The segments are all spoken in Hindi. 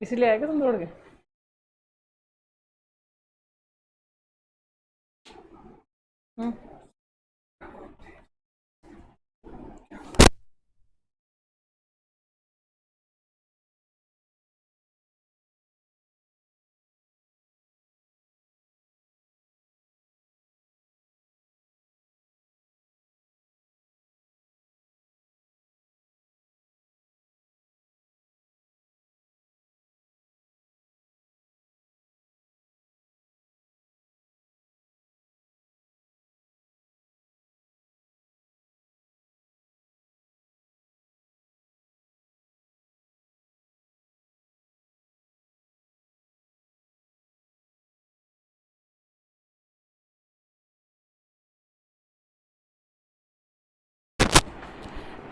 इसीलिए आएगा तुम दौड़ के। हम्म।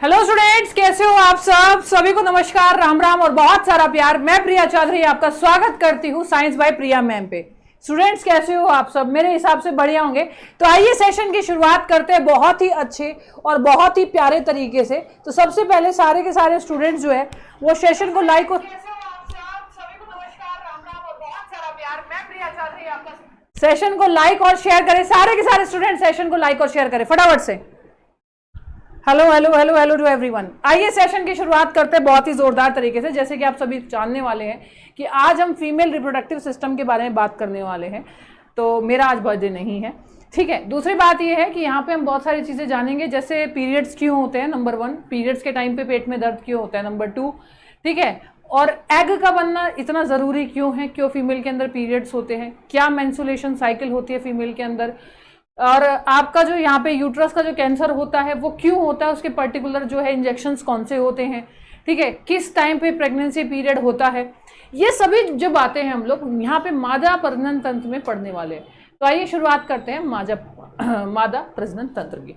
हेलो स्टूडेंट्स, कैसे हो आप सब? सभी को नमस्कार, राम राम और बहुत सारा प्यार। मैं प्रिया चौधरी आपका स्वागत करती हूँ साइंस बाय प्रिया मैम पे। स्टूडेंट्स कैसे हो आप सब? मेरे हिसाब से बढ़िया होंगे। तो आइए सेशन की शुरुआत करते हैं बहुत ही अच्छे और बहुत ही प्यारे तरीके से। तो सबसे पहले सारे के सारे स्टूडेंट्स जो है वो सेशन को लाइक और सेशन को लाइक और शेयर करें। सारे के सारे स्टूडेंट सेशन को लाइक और शेयर करें फटाफट से। Hello hello hello hello to everyone. आइए सेशन की शुरुआत करते हैं बहुत ही जोरदार तरीके से। जैसे कि आप सभी जानने वाले हैं कि आज हम फीमेल रिप्रोडक्टिव सिस्टम के बारे में बात करने वाले हैं। तो मेरा आज बर्थडे नहीं है, ठीक है। दूसरी बात यह है कि यहाँ पे हम बहुत सारी चीज़ें जानेंगे, जैसे पीरियड्स क्यों होते हैं, नंबर 1, पीरियड्स के टाइम पे पेट में दर्द क्यों होता है, नंबर 2, ठीक है। और एग का बनना इतना ज़रूरी क्यों है, क्यों फीमेल के अंदर पीरियड्स होते हैं, क्या मेंस्ट्रुएशन साइकिल होती है फीमेल के अंदर, और आपका जो यहाँ पे यूट्रस का जो कैंसर होता है वो क्यों होता है, उसके पर्टिकुलर जो है इंजेक्शंस कौन से होते हैं, ठीक है, किस टाइम पे प्रेगनेंसी पीरियड होता है, ये सभी जो बातें हैं हम लोग यहाँ पे मादा प्रजनन तंत्र में पढ़ने वाले हैं। तो आइए शुरुआत करते हैं मादा प्रजनन तंत्र की।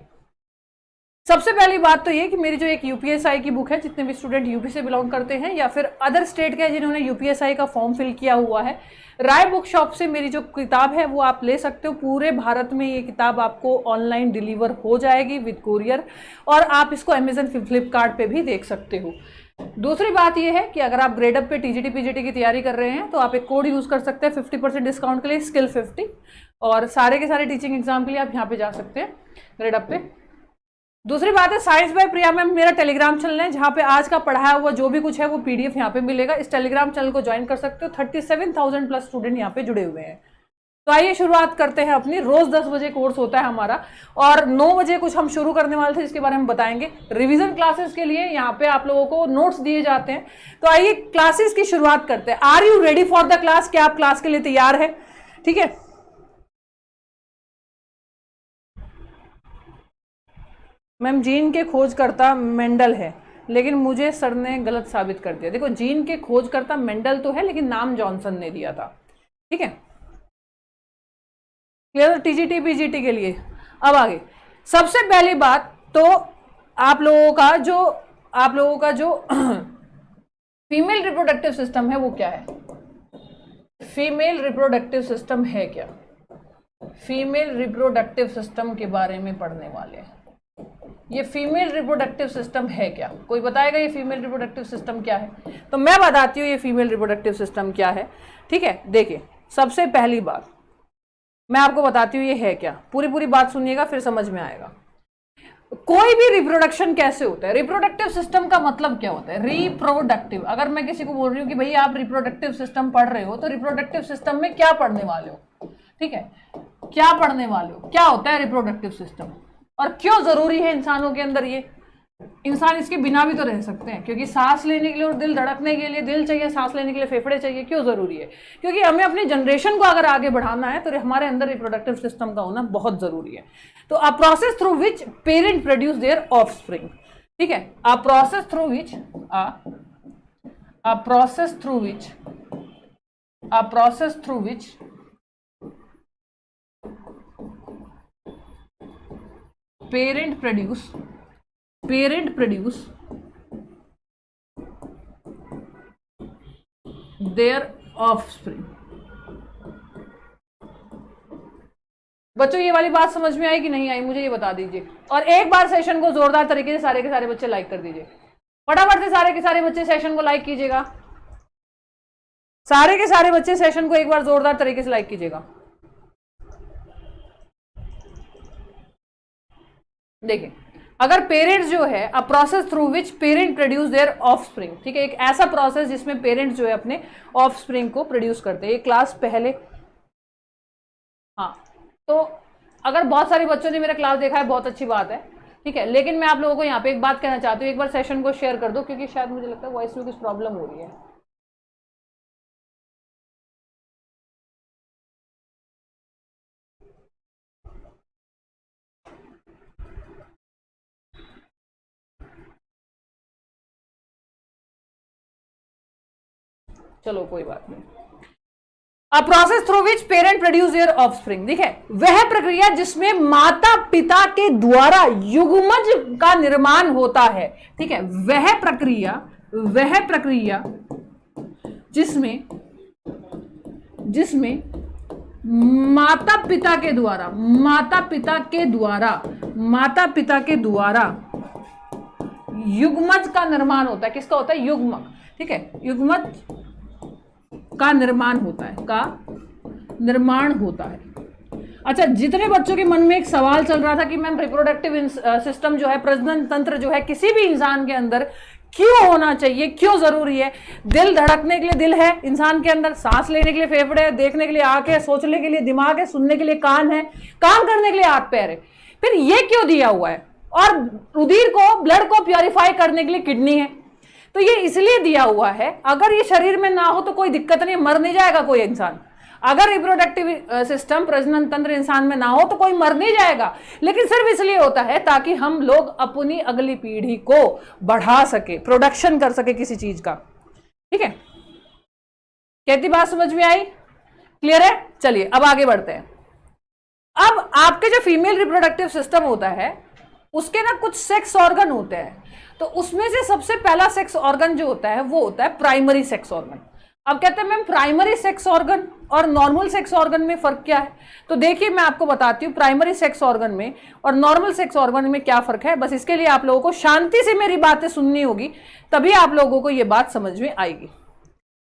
सबसे पहली बात तो ये कि मेरी जो एक यूपीएसआई की बुक है, जितने भी स्टूडेंट यूपी से बिलोंग करते हैं या फिर अदर स्टेट के जिन्होंने यूपीएसआई का फॉर्म फिल किया हुआ है, राय बुक शॉप से मेरी जो किताब है वो आप ले सकते हो। पूरे भारत में ये किताब आपको ऑनलाइन डिलीवर हो जाएगी विद कुरियर, और आप इसको अमेजन फ्लिपकार्ट पे भी देख सकते हो। दूसरी बात ये है कि अगर आप ग्रेड अप पे टीजीटी पीजीटी की तैयारी कर रहे हैं तो आप एक कोड यूज कर सकते हैं 50% डिस्काउंट के लिए, स्किल 50, और सारे के सारे टीचिंग एग्जाम के लिए आप यहाँ पे जा सकते हैं ग्रेड अप पे। दूसरी बात है, साइंस बाय प्रिया मैम मेरा टेलीग्राम चैनल है, जहाँ पे आज का पढ़ाया हुआ जो भी कुछ है वो पीडीएफ यहाँ पे मिलेगा। इस टेलीग्राम चैनल को ज्वाइन कर सकते हो। 37,000 प्लस स्टूडेंट यहाँ पे जुड़े हुए हैं। तो आइए शुरुआत करते हैं अपनी। रोज 10 बजे कोर्स होता है हमारा, और 9 बजे कुछ हम शुरू करने वाले थे जिसके बारे में बताएंगे। रिविजन क्लासेस के लिए यहाँ पे आप लोगों को नोट्स दिए जाते हैं। तो आइए क्लासेस की शुरुआत करते हैं। Are you ready for the class? क्या आप क्लास के लिए तैयार है? ठीक है। मैम जीन के खोजकर्ता मेंडल है, लेकिन मुझे सर ने गलत साबित कर दिया। देखो, जीन के खोजकर्ता मेंडल तो है, लेकिन नाम जॉनसन ने दिया था, ठीक है। क्लियर? टीजीटी पीजीटी के लिए। अब आगे सबसे पहली बात तो आप लोगों का जो फीमेल रिप्रोडक्टिव सिस्टम है वो क्या है। फीमेल रिप्रोडक्टिव सिस्टम है क्या? फीमेल रिप्रोडक्टिव सिस्टम के बारे में पढ़ने वाले हैं। ये फीमेल रिप्रोडक्टिव सिस्टम है क्या? कोई बताएगा ये फीमेल रिप्रोडक्टिव सिस्टम क्या है? तो मैं बताती हूँ ये फीमेल रिप्रोडक्टिव सिस्टम क्या है, ठीक है। देखिए, सबसे पहली बात मैं आपको बताती हूँ ये है क्या। पूरी बात सुनिएगा, फिर समझ में आएगा। कोई भी रिप्रोडक्शन कैसे होता है, रिप्रोडक्टिव सिस्टम का मतलब क्या होता है? रिप्रोडक्टिव, अगर मैं किसी को बोल रही हूँ कि भाई आप रिप्रोडक्टिव सिस्टम पढ़ रहे हो, तो रिप्रोडक्टिव सिस्टम में क्या पढ़ने वाले हो, ठीक है, क्या पढ़ने वाले हो, क्या होता है रिप्रोडक्टिव सिस्टम, और क्यों जरूरी है इंसानों के अंदर ये। इंसान इसके बिना भी तो रह सकते हैं, क्योंकि सांस लेने के लिए और दिल धड़कने के लिए दिल चाहिए, सांस लेने के लिए फेफड़े चाहिए। क्यों जरूरी है? क्योंकि हमें अपनी जनरेशन को अगर आगे बढ़ाना है तो हमारे अंदर रिप्रोडक्टिव सिस्टम का होना बहुत जरूरी है। तो a process through which parent produce their offspring, ठीक है। A process through which parent produce their offspring। बच्चों, ये वाली बात समझ में आई कि नहीं आई, मुझे ये बता दीजिए। और एक बार सेशन को जोरदार तरीके से सारे के सारे बच्चे लाइक कर दीजिए। फटाफट से सारे के सारे बच्चे सेशन को लाइक कीजिएगा। सारे के सारे बच्चे सेशन को एक बार जोरदार तरीके से लाइक कीजिएगा। देखिए, अगर पेरेंट्स जो है a process through which parent produce their offspring, ठीक है, एक ऐसा प्रोसेस जिसमें पेरेंट्स जो है अपने ऑफस्प्रिंग को प्रोड्यूस करते हैं। ये क्लास पहले, हाँ, तो अगर बहुत सारे बच्चों ने मेरा क्लास देखा है बहुत अच्छी बात है, ठीक है, लेकिन मैं आप लोगों को यहाँ पे एक बात कहना चाहती हूँ, एक बार सेशन को शेयर कर दो, क्योंकि शायद मुझे लगता है वॉइस में कुछ प्रॉब्लम हो रही है। चलो कोई बात नहीं। A process through which parent produce their offspring, ठीक है, वह प्रक्रिया जिसमें माता पिता के द्वारा युग्मज का निर्माण होता है, ठीक है, वह प्रक्रिया जिसमें माता पिता के द्वारा युग्मज का निर्माण होता है। किसका होता है? युग्मक, ठीक है, युग्मज का निर्माण होता है। अच्छा, जितने बच्चों के मन में एक सवाल चल रहा था कि मैम रिप्रोडक्टिव सिस्टम जो है, प्रजनन तंत्र जो है, किसी भी इंसान के अंदर क्यों होना चाहिए, क्यों जरूरी है? दिल धड़कने के लिए दिल है इंसान के अंदर, सांस लेने के लिए फेफड़े है, देखने के लिए आंख है, सोचने के लिए दिमाग है, सुनने के लिए कान है, काम करने के लिए हाथ पैर है। फिर ये क्यों दिया हुआ है? और रुधिर को, ब्लड को प्योरीफाई करने के लिए किडनी है। तो ये इसलिए दिया हुआ है, अगर ये शरीर में ना हो तो कोई दिक्कत नहीं, मर नहीं जाएगा कोई इंसान। अगर रिप्रोडक्टिव सिस्टम, प्रजनन तंत्र इंसान में ना हो तो कोई मर नहीं जाएगा, लेकिन सिर्फ इसलिए होता है ताकि हम लोग अपनी अगली पीढ़ी को बढ़ा सके, प्रोडक्शन कर सके किसी चीज का, ठीक है। कहती बात समझ में आई? क्लियर है? चलिए अब आगे बढ़ते हैं। अब आपके जो फीमेल रिप्रोडक्टिव सिस्टम होता है उसके ना कुछ सेक्स ऑर्गन होते हैं, तो उसमें से सबसे पहला सेक्स ऑर्गन जो होता है वो होता है प्राइमरी सेक्स ऑर्गन। अब कहते हैं मैम प्राइमरी सेक्स ऑर्गन और नॉर्मल सेक्स ऑर्गन में फर्क क्या है? तो देखिए मैं आपको बताती हूँ प्राइमरी सेक्स ऑर्गन में और नॉर्मल सेक्स ऑर्गन में क्या फर्क है। बस इसके लिए आप लोगों को शांति से मेरी बातें सुननी होगी, तभी आप लोगों को ये बात समझ में आएगी।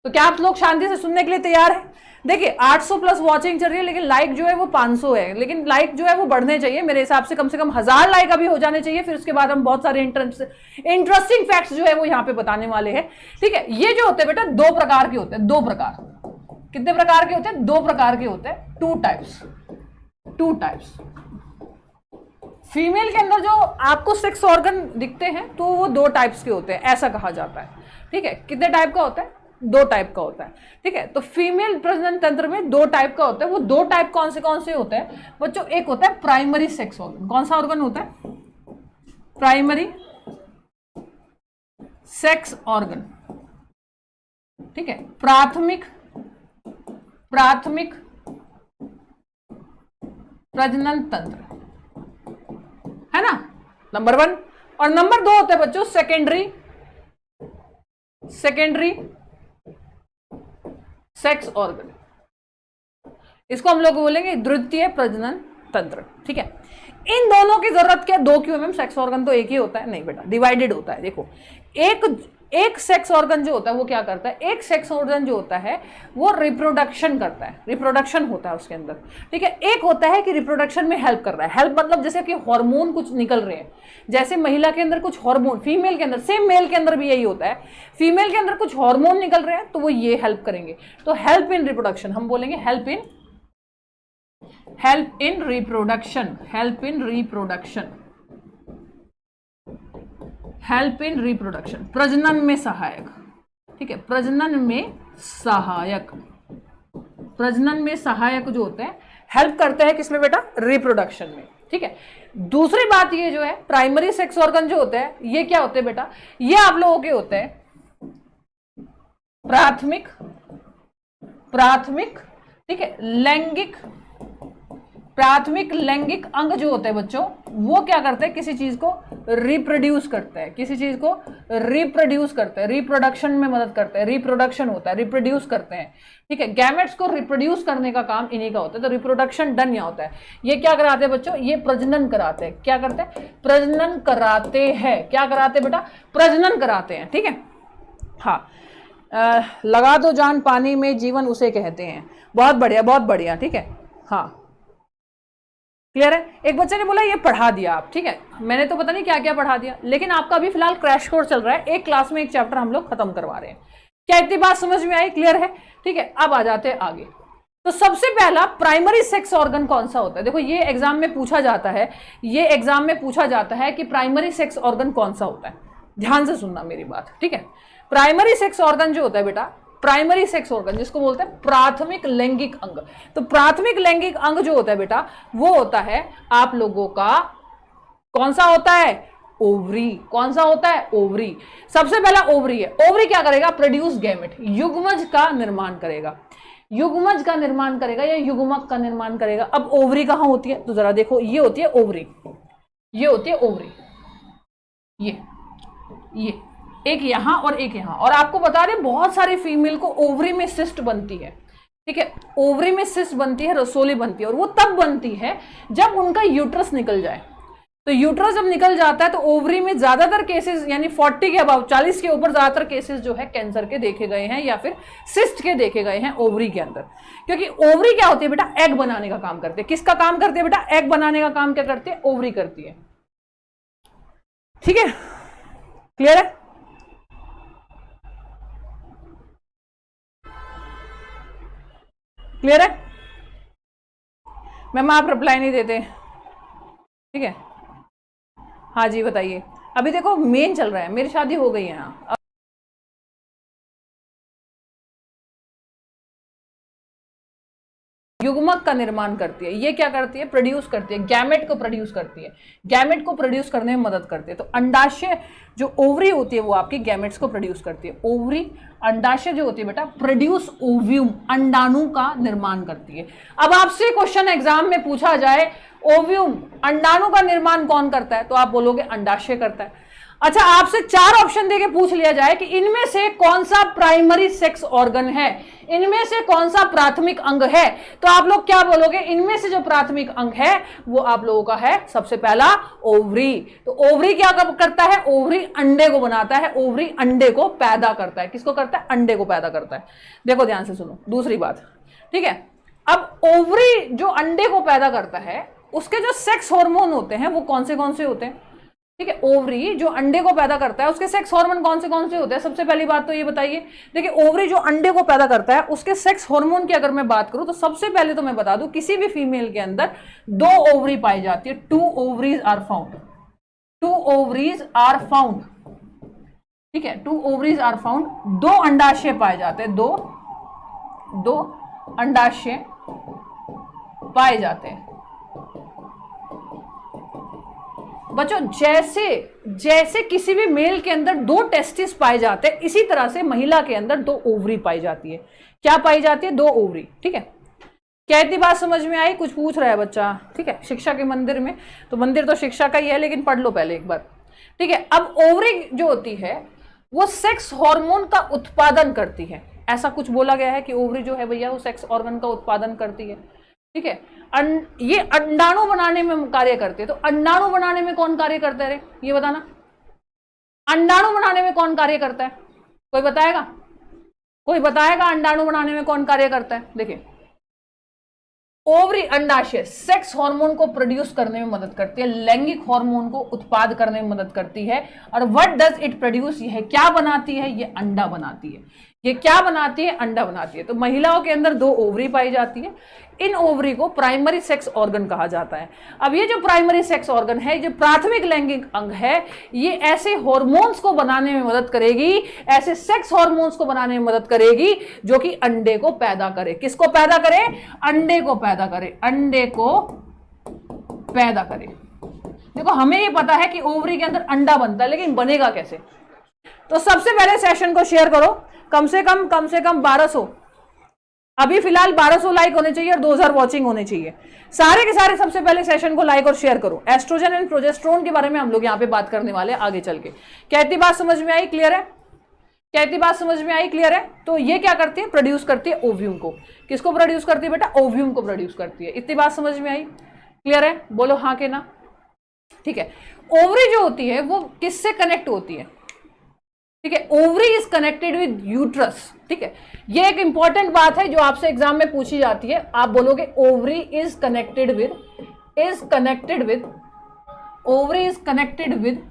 तो क्या आप लोग शांति से सुनने के लिए तैयार है? देखिए 800 प्लस वॉचिंग चल रही है, लेकिन लाइक जो है वो 500 है, लेकिन लाइक जो है वो बढ़ने चाहिए मेरे हिसाब से कम 1000 लाइक अभी हो जाने चाहिए। फिर उसके बाद हम बहुत सारे इंटरेस्टिंग फैक्ट्स जो है वो यहाँ पे बताने वाले हैं, ठीक है। ये जो होते हैं बेटा दो प्रकार के होते हैं, दो प्रकार। कितने प्रकार के होते हैं? दो प्रकार के होते हैं, टू टाइप्स। फीमेल के अंदर जो आपको सेक्स ऑर्गन दिखते हैं तो वो दो टाइप्स के होते हैं, ऐसा कहा जाता है, ठीक है। कितने टाइप का होता है? दो टाइप का होता है, ठीक है। तो फीमेल प्रजनन तंत्र में दो टाइप का होता है। वो दो टाइप कौन से होते हैं बच्चों? एक होता है प्राइमरी सेक्स ऑर्गन। कौन सा ऑर्गन होता है? प्राइमरी सेक्स ऑर्गन, ठीक है। प्राथमिक प्रजनन तंत्र है ना, नंबर 1। और नंबर 2 होता है बच्चों सेकेंडरी सेक्स ऑर्गन। इसको हम लोग बोलेंगे द्वितीय प्रजनन तंत्र, ठीक है। इन दोनों की जरूरत क्या? दो क्यों मैम? सेक्स ऑर्गन तो एक ही होता है? नहीं बेटा, डिवाइडेड होता है। देखो एक सेक्स ऑर्गन जो होता है वो क्या करता है? एक सेक्स ऑर्गन जो होता है वो रिप्रोडक्शन करता है, रिप्रोडक्शन होता है उसके अंदर, ठीक है। एक होता है कि रिप्रोडक्शन में हेल्प कर रहा है। हेल्प मतलब जैसे कि हार्मोन कुछ निकल रहे हैं, जैसे महिला के अंदर कुछ हार्मोन, फीमेल के अंदर, सेम मेल के अंदर भी यही होता है, फीमेल के अंदर कुछ हार्मोन निकल रहे हैं तो वो ये हेल्प करेंगे। तो हेल्प इन रिप्रोडक्शन हम बोलेंगे, हेल्प इन रिप्रोडक्शन, प्रजनन में सहायक, ठीक है। प्रजनन में सहायक जो होते हैं हेल्प करते हैं किसमें बेटा? रिप्रोडक्शन में, ठीक है। दूसरी बात ये जो है प्राइमरी सेक्स ऑर्गन जो होते हैं ये क्या होते हैं बेटा? ये आप लोगों के होते हैं प्राथमिक, ठीक है, प्राथमिक लैंगिक अंग जो होते हैं बच्चों, वो क्या करते हैं? किसी चीज को रिप्रोड्यूस करते हैं, रिप्रोडक्शन में मदद करते हैं। रिप्रोडक्शन होता है, रिप्रोड्यूस करते हैं, ठीक है। गैमेट्स को रिप्रोड्यूस करने का काम इन्हीं का होता है। तो रिप्रोडक्शन डन यहाँ होता है। ये क्या कराते हैं बच्चों? ये प्रजनन कराते हैं। क्या करते हैं? प्रजनन कराते हैं। क्या कराते हैं बेटा? प्रजनन कराते हैं, ठीक है। हाँ, लगा दो जान पानी में, जीवन उसे कहते हैं। बहुत बढ़िया, बहुत बढ़िया, ठीक है। हाँ, क्लियर है। एक बच्चे ने बोला ये पढ़ा दिया आप, ठीक है, मैंने तो पता नहीं क्या क्या पढ़ा दिया, लेकिन आपका अभी फिलहाल क्रैश कोर्स चल रहा है, एक क्लास में एक चैप्टर हम लोग खत्म करवा रहे हैं। क्या इतनी बात समझ में आई? क्लियर है, ठीक है। अब आ जाते हैं आगे। तो सबसे पहला प्राइमरी सेक्स ऑर्गन कौन सा होता है? देखो ये एग्जाम में पूछा जाता है, ये एग्जाम में पूछा जाता है कि प्राइमरी सेक्स ऑर्गन कौन सा होता है। ध्यान से सुनना मेरी बात, ठीक है। प्राइमरी सेक्स ऑर्गन जो होता है बेटा, प्राइमरी सेक्स ऑर्गन जिसको बोलते हैं प्राथमिक लैंगिक अंग। तो प्राथमिक लैंगिक अंग जो होता है बेटा, वो होता है आप लोगों का कौन सा होता है? ओवरी। कौन सा होता है? ओवरी। सबसे पहला ओवरी है। ओवरी क्या करेगा? प्रोड्यूस गैमेट, युग्मज का निर्माण करेगा। युग्मज का निर्माण करेगा या युग्मक का निर्माण करेगा। अब ओवरी कहां होती है? तो जरा देखो, ये होती है ओवरी, ये होती है ओवरी, ये एक यहां और एक यहां। और आपको बता दें बहुत सारे फीमेल को ओवरी में सिस्ट बनती है, ठीक है। ओवरी में सिस्ट बनती है, रसोली बनती है, और वो तब बनती है जब उनका यूट्रस निकल जाए। तो यूट्रस जब निकल जाता है तो ओवरी में ज्यादातर केसेस, यानी 40 के अबाव, 40 के ऊपर ज्यादातर केसेस जो है कैंसर के देखे गए हैं या फिर सिस्ट के देखे गए हैं ओवरी के अंदर। क्योंकि ओवरी क्या होती है बेटा? एग बनाने का काम करती है। किसका काम करती है बेटा? एग बनाने का काम क्या करती है? ओवरी करती है, ठीक है। क्लियर है? क्लियर है? मैम आप रिप्लाई नहीं देते, ठीक है। हाँ जी बताइए। अभी देखो मेन चल रहा है, मेरी शादी हो गई है यहाँ। युग्मक का निर्माण करती है। ये क्या करती है? प्रोड्यूस करती है, गैमेट को प्रोड्यूस करती है, गैमेट को प्रोड्यूस करने में मदद करती है। तो अंडाशय जो ओवरी होती है वो आपकी गैमेट्स को प्रोड्यूस करती है। ओवरी, अंडाशय जो होती है बेटा, प्रोड्यूस ओव्यूम, अंडाणु का निर्माण करती है। अब आपसे क्वेश्चन एग्जाम में पूछा जाए ओव्यूम, अंडाणु का निर्माण कौन करता है, तो आप बोलोगे अंडाशय करता है। अच्छा, आपसे 4 ऑप्शन देके पूछ लिया जाए कि इनमें से कौन सा प्राइमरी सेक्स ऑर्गन है, इनमें से कौन सा प्राथमिक अंग है, तो आप लोग क्या बोलोगे? इनमें से जो प्राथमिक अंग है वो आप लोगों का है सबसे पहला ओवरी। तो ओवरी क्या करता है? ओवरी अंडे को बनाता है, ओवरी अंडे को पैदा करता है। किसको करता है? अंडे को पैदा करता है। देखो ध्यान से सुनो दूसरी बात, ठीक है। अब ओवरी जो अंडे को पैदा करता है, उसके जो सेक्स हार्मोन होते हैं वो कौन से होते हैं, ठीक है। ओवरी जो अंडे को पैदा करता है उसके सेक्स हार्मोन कौन से होते हैं? सबसे पहली बात तो ये बताइए। देखिए ओवरी जो अंडे को पैदा करता है उसके सेक्स हार्मोन की अगर मैं बात करूं तो सबसे पहले तो मैं बता दूं, किसी भी फीमेल के अंदर 2 ओवरी पाई जाती है। 2 ovaries are found, 2 ovaries are found, ठीक है। 2 ओवरीज आर फाउंड, 2 अंडाशय पाए जाते हैं, 2 अंडाशय पाए जाते हैं। बच्चों जैसे किसी भी मेल के अंदर 2 टेस्टिस पाए जाते हैं, इसी तरह से महिला के अंदर 2 ओवरी पाई जाती है। क्या पाई जाती है? 2 ओवरी, ठीक है। क्या इतनी बात समझ में आई? कुछ पूछ रहा है बच्चा, ठीक है। शिक्षा के मंदिर में, तो मंदिर तो शिक्षा का ही है, लेकिन पढ़ लो पहले एक बार, ठीक है। अब ओवरी जो होती है वो सेक्स हार्मोन का उत्पादन करती है। ऐसा कुछ बोला गया है कि ओवरी जो है भैया वो सेक्स ऑर्गन का उत्पादन करती है, ठीक है। ये अंडाणु बनाने में कार्य करते हैं। तो अंडाणु बनाने में कौन कार्य करता है रे? ये बताना, अंडाणु बनाने में कौन कार्य करता है? कोई बताएगा? कोई बताएगा अंडाणु बनाने में कौन कार्य करता है? देखिए ओवरी, अंडाशय सेक्स हार्मोन को प्रोड्यूस करने में मदद करती है, लैंगिक हार्मोन को उत्पाद करने में मदद करती है। और व्हाट डज इट प्रोड्यूस? यह क्या बनाती है? ये अंडा बनाती है। ये क्या बनाती है? अंडा बनाती है। तो महिलाओं के अंदर 2 ओवरी पाई जाती है। इन ओवरी को प्राइमरी सेक्स ऑर्गन कहा जाता है। अब ये जो प्राइमरी सेक्स ऑर्गन है, जो प्राथमिक लैंगिक अंग है, ये ऐसे हार्मोन्स को बनाने में मदद करेगी, ऐसे सेक्स हार्मोन्स को बनाने में मदद करेगी जो कि अंडे को पैदा करे। किसको पैदा करे? अंडे को पैदा करे, अंडे को पैदा करे। देखो हमें ये पता है कि ओवरी के अंदर अंडा बनता है, लेकिन बनेगा कैसे? तो सबसे पहले सेशन को शेयर करो, कम से कम 1200, अभी फिलहाल 1200 लाइक होने चाहिए और 2000 वॉचिंग होने चाहिए। सारे के सारे सबसे पहले सेशन को लाइक और शेयर करो। एस्ट्रोजन एंड प्रोजेस्टेरोन के बारे में हम लोग यहाँ पे बात करने वाले हैं आगे चल के। क्या इतनी बात समझ में आई? क्लियर है? क्या इतनी बात समझ में आई? क्लियर है? तो ये क्या करती है? प्रोड्यूस करती है ओव्यूम को। किसको प्रोड्यूस करती है बेटा? ओव्यूम को प्रोड्यूस करती है। इतनी बात समझ में आई? क्लियर है? बोलो हाँ के ना, ठीक है। ओवरी जो होती है वो किससे कनेक्ट होती है? ठीक है। Ovary is connected with uterus, ठीक है। ये एक इंपॉर्टेंट बात है जो आपसे एग्जाम में पूछी जाती है। आप बोलोगे ovary is connected with ovary is connected with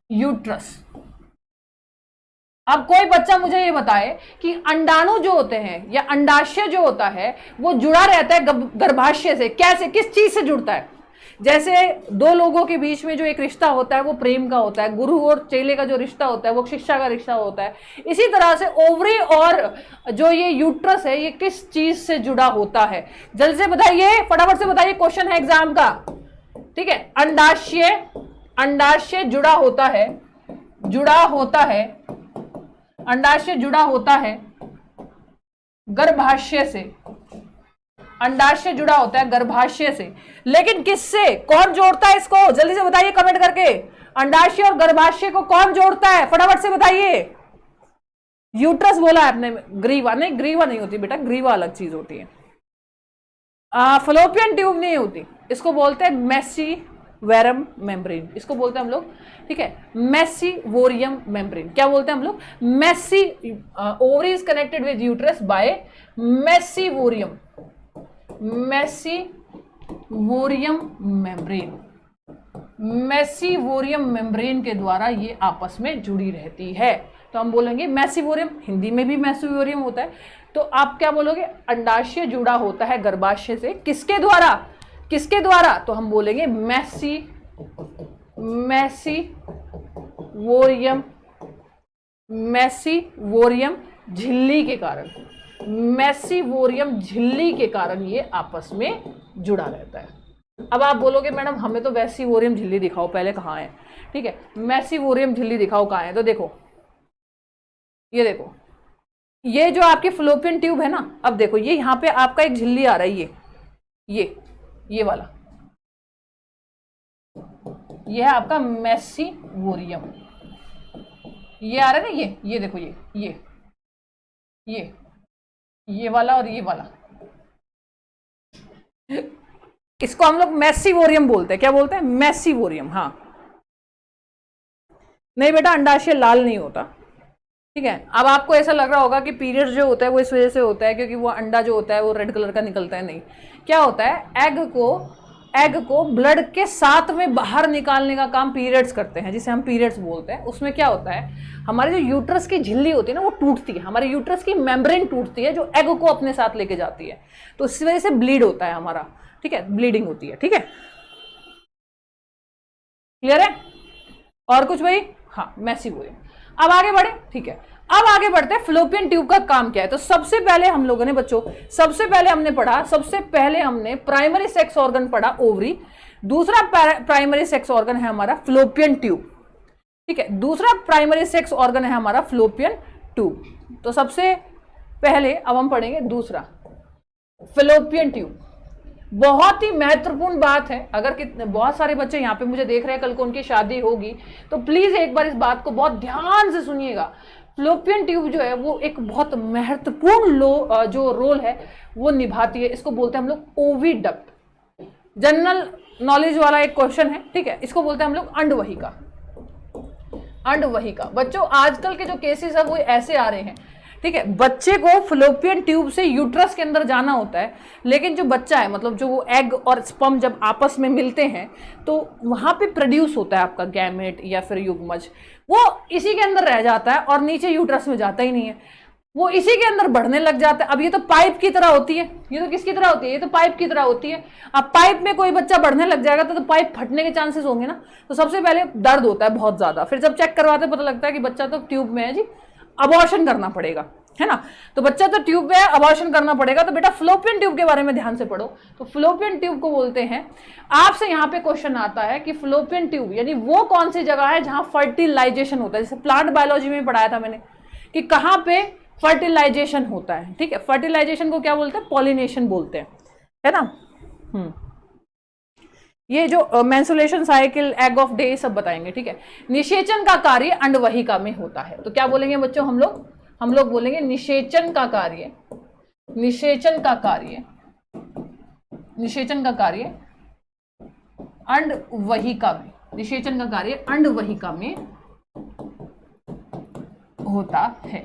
uterus. अब कोई बच्चा मुझे ये बताए कि अंडाणु जो होते हैं या अंडाशय जो होता है वो जुड़ा रहता है गर्भाशय से, कैसे, किस चीज से जुड़ता है? जैसे दो लोगों के बीच में जो एक रिश्ता होता है वो प्रेम का होता है, गुरु और चेले का जो रिश्ता होता है वो शिक्षा का रिश्ता होता है। इसी तरह से ओवरी और जो ये यूट्रस है ये किस चीज से जुड़ा होता है? जल्दी से बताइए, फटाफट से बताइए, क्वेश्चन है एग्जाम का, ठीक है। अंडाशय जुड़ा होता है अंडाशय जुड़ा होता है गर्भाशय से, अंडाशय जुड़ा होता है गर्भाशय से, लेकिन किससे? कौन जोड़ता है इसको? जल्दी से बताइए कमेंट करके, अंडाशय और गर्भाशय को कौन जोड़ता है? फटाफट से बताइए। यूट्रस बोला आपने, ग्रीवा नहीं, ग्रीवा नहीं होती बेटा, ग्रीवा अलग चीज होती है। फलोपियन ट्यूब नहीं होती, इसको बोलते हैं मेसिवोरम मेम्ब्रेन, इसको बोलते हैं हम लोग, ठीक है, मेसिवोरियम मेम्ब्रेन। क्या बोलते हैं हम लोग? Ovary is connected with uterus by mesovarium membrane. Mesovarium membrane के द्वारा ये आपस में जुड़ी रहती है। तो हम बोलेंगे मेसिवोरियम, हिंदी में भी मेसिवोरियम होता है। तो आप क्या बोलोगे? अंडाशय जुड़ा होता है गर्भाशय से, किसके द्वारा? तो हम बोलेंगे मेसिवोरियम झिल्ली के कारण, मेसिवोरियम झिल्ली के कारण ये आपस में जुड़ा रहता है। अब आप बोलोगे मैडम हमें तो मेसिवोरियम झिल्ली दिखाओ पहले, कहाँ है? ठीक है, मेसिवोरियम झिल्ली दिखाओ कहाँ है। तो देखो, ये देखो, ये जो आपकी फ्लोपियन ट्यूब है ना, अब देखो ये यहाँ पे आपका एक झिल्ली आ रही है, ये वाला, ये है आपका मेसिवोरियम, ये आ रहा है ना, ये देखो, ये वाला और ये वाला, इसको हम लोग मेसिवोरियम बोलते हैं। क्या बोलते हैं? मेसिवोरियम। हाँ, नहीं बेटा, अंडाशय लाल नहीं होता, ठीक है। अब आपको ऐसा लग रहा होगा कि पीरियड जो होता है वो इस वजह से होता है क्योंकि वो अंडा जो होता है वो रेड कलर का निकलता है। नहीं, क्या होता है, एग को ब्लड के साथ में बाहर निकालने का काम पीरियड्स करते हैं, जिसे हम पीरियड्स बोलते हैं। उसमें क्या होता है, हमारी जो यूट्रस की झिल्ली होती है ना वो टूटती है, हमारे यूट्रस की मेम्ब्रेन टूटती है जो एग को अपने साथ लेके जाती है, तो इस वजह से ब्लीड होता है हमारा, ठीक है, ब्लीडिंग होती है, ठीक है, क्लियर है? और कुछ भाई? हाँ, मेसिवोरियम। अब आगे बढ़े, ठीक है। अब आगे बढ़ते हैं, फ्लोपियन ट्यूब का काम क्या है। तो सबसे पहले हम लोगों ने बच्चों, सबसे पहले हमने प्राइमरी सेक्स ऑर्गन पढ़ा ओवरी, दूसरा प्राइमरी सेक्स ऑर्गन है हमारा फ्लोपियन ट्यूब, ठीक है, दूसरा प्राइमरी सेक्स ऑर्गन है हमारा फ्लोपियन ट्यूब। तो सबसे पहले अब हम पढ़ेंगे दूसरा, फ्लोपियन ट्यूब। बहुत ही महत्वपूर्ण बात है, अगर बहुत सारे बच्चे यहाँ पे मुझे देख रहे हैं, कल को उनकी शादी होगी, तो प्लीज एक बार इस बात को बहुत ध्यान से सुनिएगा। फ्लोपियन ट्यूब जो है वो एक बहुत महत्वपूर्ण जो रोल है वो निभाती है। इसको बोलते हैं हम लोग ओविडक्ट। जनरल नॉलेज वाला एक क्वेश्चन है, ठीक है, इसको बोलते हैं हम लोग अंडवहिका। अंडवहिका बच्चों, आजकल के जो केसेस है वो ऐसे आ रहे हैं, ठीक है, बच्चे को फ्लोपियन ट्यूब से यूट्रस के अंदर जाना होता है, लेकिन जो बच्चा है, मतलब जो वो एग और स्पर्म जब आपस में मिलते हैं तो वहां पे प्रोड्यूस होता है आपका गैमेट या फिर युग्मज, वो इसी के अंदर रह जाता है और नीचे यूट्रस में जाता ही नहीं है, वो इसी के अंदर बढ़ने लग जाता है। अब ये तो पाइप की तरह होती है, ये तो किसकी तरह होती है? ये तो पाइप की तरह होती है। अब पाइप में कोई बच्चा बढ़ने लग जाएगा तो पाइप फटने के चांसेस होंगे ना। तो सबसे पहले दर्द होता है बहुत ज्यादा, फिर जब चेक करवाते पता लगता है कि बच्चा तो ट्यूब में है जी, अबॉर्शन करना पड़ेगा, है ना। तो बच्चा तो ट्यूब में है, अबॉर्शन करना पड़ेगा। तो बेटा फ्लोपियन ट्यूब के बारे में ध्यान से पढ़ो। तो फ्लोपियन ट्यूब को बोलते हैं, आपसे यहाँ पे क्वेश्चन आता है कि फ्लोपियन ट्यूब यानी वो कौन सी जगह है जहां फर्टिलाइजेशन होता है। जैसे प्लांट बायोलॉजी में पढ़ाया था मैंने कि कहाँ पे फर्टिलाइजेशन होता है, ठीक है। फर्टिलाइजेशन को क्या बोलते हैं? पॉलिनेशन बोलते हैं, है ना। ये जो menstruation cycle, egg of day, सब बताएंगे, ठीक है। निषेचन का कार्य अंडवहिका में होता है। तो क्या बोलेंगे बच्चों हम लोग बोलेंगे निषेचन का कार्य अंडवहिका में, निषेचन का कार्य अंडवहिका में होता है।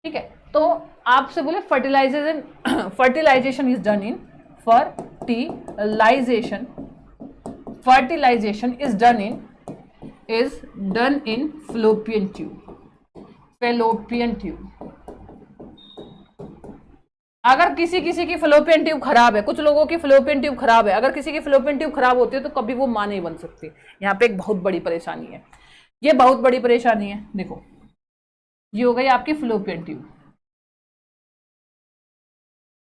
ठीक है, तो आपसे बोले fertilisation is done in fertilisation is done in fallopian tube. अगर किसी की फैलोपियन ट्यूब खराब है, कुछ लोगों की फैलोपियन ट्यूब खराब है, अगर किसी की फैलोपियन ट्यूब खराब होती है तो कभी वो मां नहीं बन सकती। यहाँ पे एक बहुत बड़ी परेशानी है, ये बहुत बड़ी परेशानी है। देखो, ये हो गई आपकी फैलोपियन ट्यूब।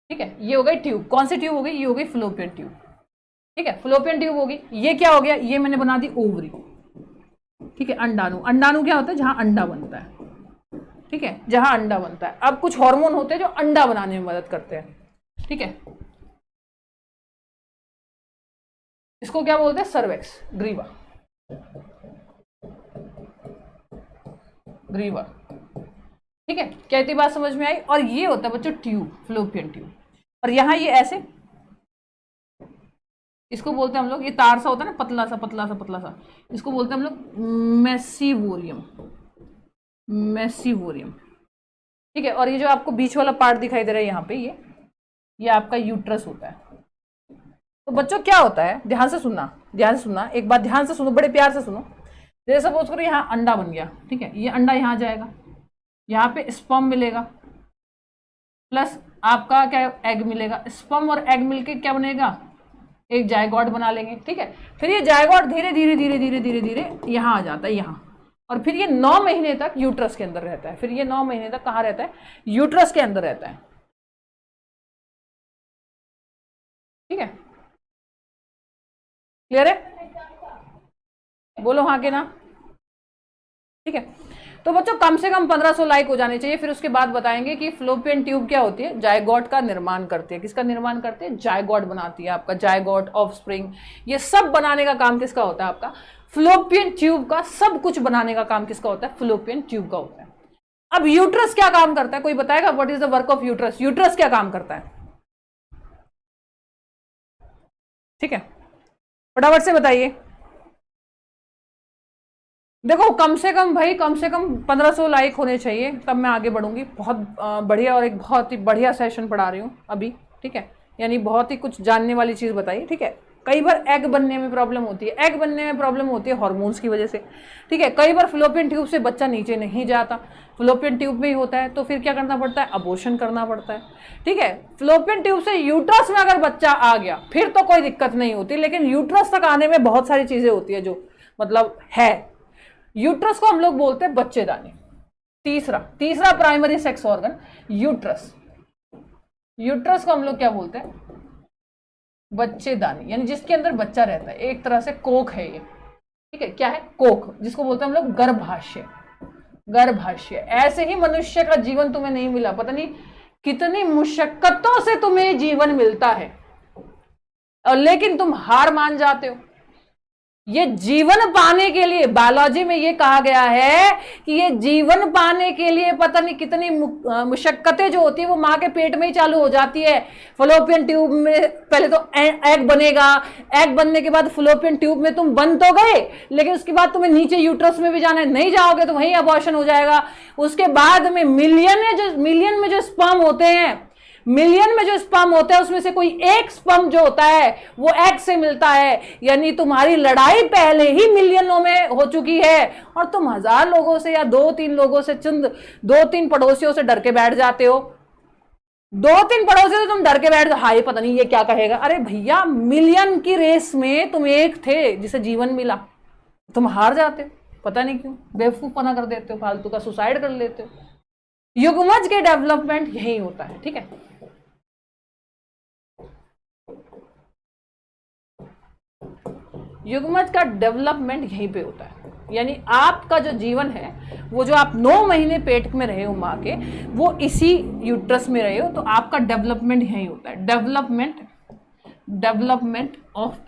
ठीक है, ये हो गई ट्यूब। कौन सी ट्यूब हो गई? ये हो गई फैलोपियन ट्यूब। ठीक है, फैलोपियन ट्यूब होगी। ये क्या हो गया? ये मैंने बना दी ओवरी। ठीक है, अंडाणु। अंडाणु क्या होता है? जहां अंडा बनता है। ठीक है, जहां अंडा बनता है। अब कुछ हार्मोन होते हैं जो अंडा बनाने में मदद करते हैं। ठीक है, इसको क्या बोलते हैं? सर्वेक्स, ग्रीवा। ठीक है, क्या इतनी बात समझ में आई? और ये होता है बच्चों ट्यूब, फैलोपियन ट्यूब। और यहां ये ऐसे, इसको बोलते हैं हम लोग, ये तार सा होता है ना, पतला सा, इसको बोलते हैं हम लोग मेसिवोरियम। ठीक है, और ये जो आपको बीच वाला पार्ट दिखाई दे रहा है यहाँ पे, ये आपका यूट्रस होता है। तो बच्चों क्या होता है, ध्यान से सुनना, एक बात ध्यान से सुनो, बड़े प्यार से सुनो। जैसे सपोज करो यहाँ अंडा बन गया। ठीक है, ये अंडा यहाँ जाएगा, यहाँ पे स्पर्म मिलेगा, प्लस आपका क्या एग मिलेगा। स्पर्म और एग मिलके क्या बनेगा? एक जायगोट बना लेंगे। ठीक है, फिर ये जायगोट धीरे धीरे यहाँ आ जाता है, यहाँ। और फिर ये 9 महीने तक यूट्रस के अंदर रहता है। फिर ये 9 महीने तक कहाँ रहता है? यूट्रस के अंदर रहता है। ठीक है, क्लियर है? बोलो हाँ के ना। ठीक है, तो बच्चों कम से कम 1500 लाइक हो जाने चाहिए। फिर उसके बाद बताएंगे कि फैलोपियन ट्यूब क्या होती है। जायगोट का निर्माण करती है। किसका निर्माण करती है? जायगोट बनाती है। आपका जायगोट, ऑफस्प्रिंग, ये सब बनाने का काम किसका होता है? आपका फैलोपियन ट्यूब का। सब कुछ बनाने का काम किसका होता है? फैलोपियन ट्यूब का होता है। अब यूट्रस क्या काम करता है? कोई बताएगा what is the work of uterus? Uterus क्या काम करता है? ठीक है, फटाफट से बताइए। देखो, कम से कम 1500 लाइक होने चाहिए, तब मैं आगे बढ़ूंगी। बहुत बढ़िया, और एक बहुत ही बढ़िया सेशन पढ़ा रही हूँ अभी। ठीक है, यानी बहुत ही कुछ जानने वाली चीज बताई। ठीक है, कई बार एग बनने में प्रॉब्लम होती है। एग बनने में प्रॉब्लम होती है हार्मोन्स की वजह से। ठीक है, कई बार फैलोपियन ट्यूब से बच्चा नीचे नहीं जाता, फैलोपियन ट्यूब में ही होता है, तो फिर क्या करना पड़ता है? अबॉर्शन करना पड़ता है। ठीक है, फैलोपियन ट्यूब से यूट्रस में अगर बच्चा आ गया फिर तो कोई दिक्कत नहीं होती, लेकिन यूट्रस तक आने में बहुत सारी चीजें होती है जो मतलब है। यूट्रस को हम लोग बोलते हैं बच्चेदानी। तीसरा primary sex organ uterus. Uterus को हम लोग क्या बोलते हैं? बच्चेदानी, यानी जिसके अंदर बच्चा रहता है। एक तरह से कोख है ये। ठीक है, क्या है? कोख, जिसको बोलते हैं हम लोग गर्भाशय। ऐसे ही मनुष्य का जीवन तुम्हें नहीं मिला, पता नहीं कितनी मुशक्कतों से तुम्हें जीवन मिलता है, और लेकिन तुम हार मान जाते हो। ये जीवन पाने के लिए, बायोलॉजी में ये कहा गया है कि ये जीवन पाने के लिए पता नहीं कितनी मुशक्कतें जो होती है वो माँ के पेट में ही चालू हो जाती है। फैलोपियन ट्यूब में पहले तो एग बनेगा, एग बनने के बाद फैलोपियन ट्यूब में तुम बन तो गए, लेकिन उसके बाद तुम्हें नीचे यूट्रस में भी जाना है, नहीं जाओगे तो वहीं अबॉर्शन हो जाएगा। उसके बाद में मिलियन में जो स्पर्म होते हैं, उसमें से कोई एक स्पर्म जो होता है वो एग से मिलता है। यानी तुम्हारी लड़ाई पहले ही मिलियनों में हो चुकी है, और तुम 1000 लोगों से या 2-3 लोगों से, चंद 2-3 पड़ोसियों से डर के बैठ जाते हो। 2-3 पड़ोसियों से तुम डर के बैठ जाओ, हाय पता नहीं ये क्या कहेगा। अरे भैया, मिलियन की रेस में तुम एक थे जिसे जीवन मिला, तुम हार जाते हो। पता नहीं क्यों, बेवकूफपना कर देते हो, फालतू का सुसाइड कर लेते हो। युग्मज के डेवलपमेंट यही होता है। ठीक है, युग्मज का डेवलपमेंट यहीं पे होता है। यानी आपका जो जीवन है, वो जो आप 9 महीने पेट में रहे हो माँ के, वो इसी यूट्रस में रहे हो, तो आपका डेवलपमेंट यहीं होता है। Development of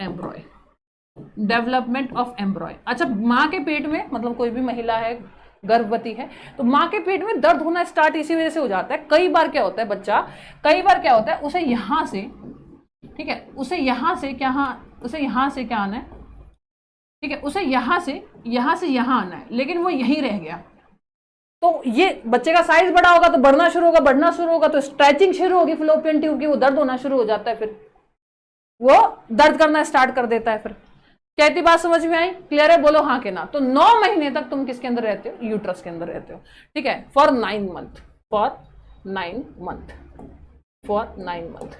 एम्ब्रॉय। अच्छा, माँ के पेट में, मतलब कोई भी महिला है, गर्भवती है, तो माँ के पेट में दर्द होना स्टार्ट इसी वजह से हो जाता है। कई बार क्या होता है उसे यहाँ से, ठीक है, उसे यहाँ से क्या आना है, ठीक है, उसे यहाँ से यहाँ आना है, लेकिन वो यहीं रह गया। तो ये बच्चे का साइज बड़ा होगा तो बढ़ना शुरू होगा, बढ़ना शुरू होगा तो स्ट्रेचिंग शुरू होगी फ्लोपियन ट्यूब की, वो दर्द होना शुरू हो जाता है, फिर वो दर्द करना स्टार्ट कर देता है। फिर क्या इतनी बात समझ में आई? क्लियर है? बोलो हाँ के ना। तो 9 महीने तक तुम किसके अंदर रहते हो? यूट्रस के अंदर रहते हो, ठीक है, for 9 month, for 9 month, for 9 month.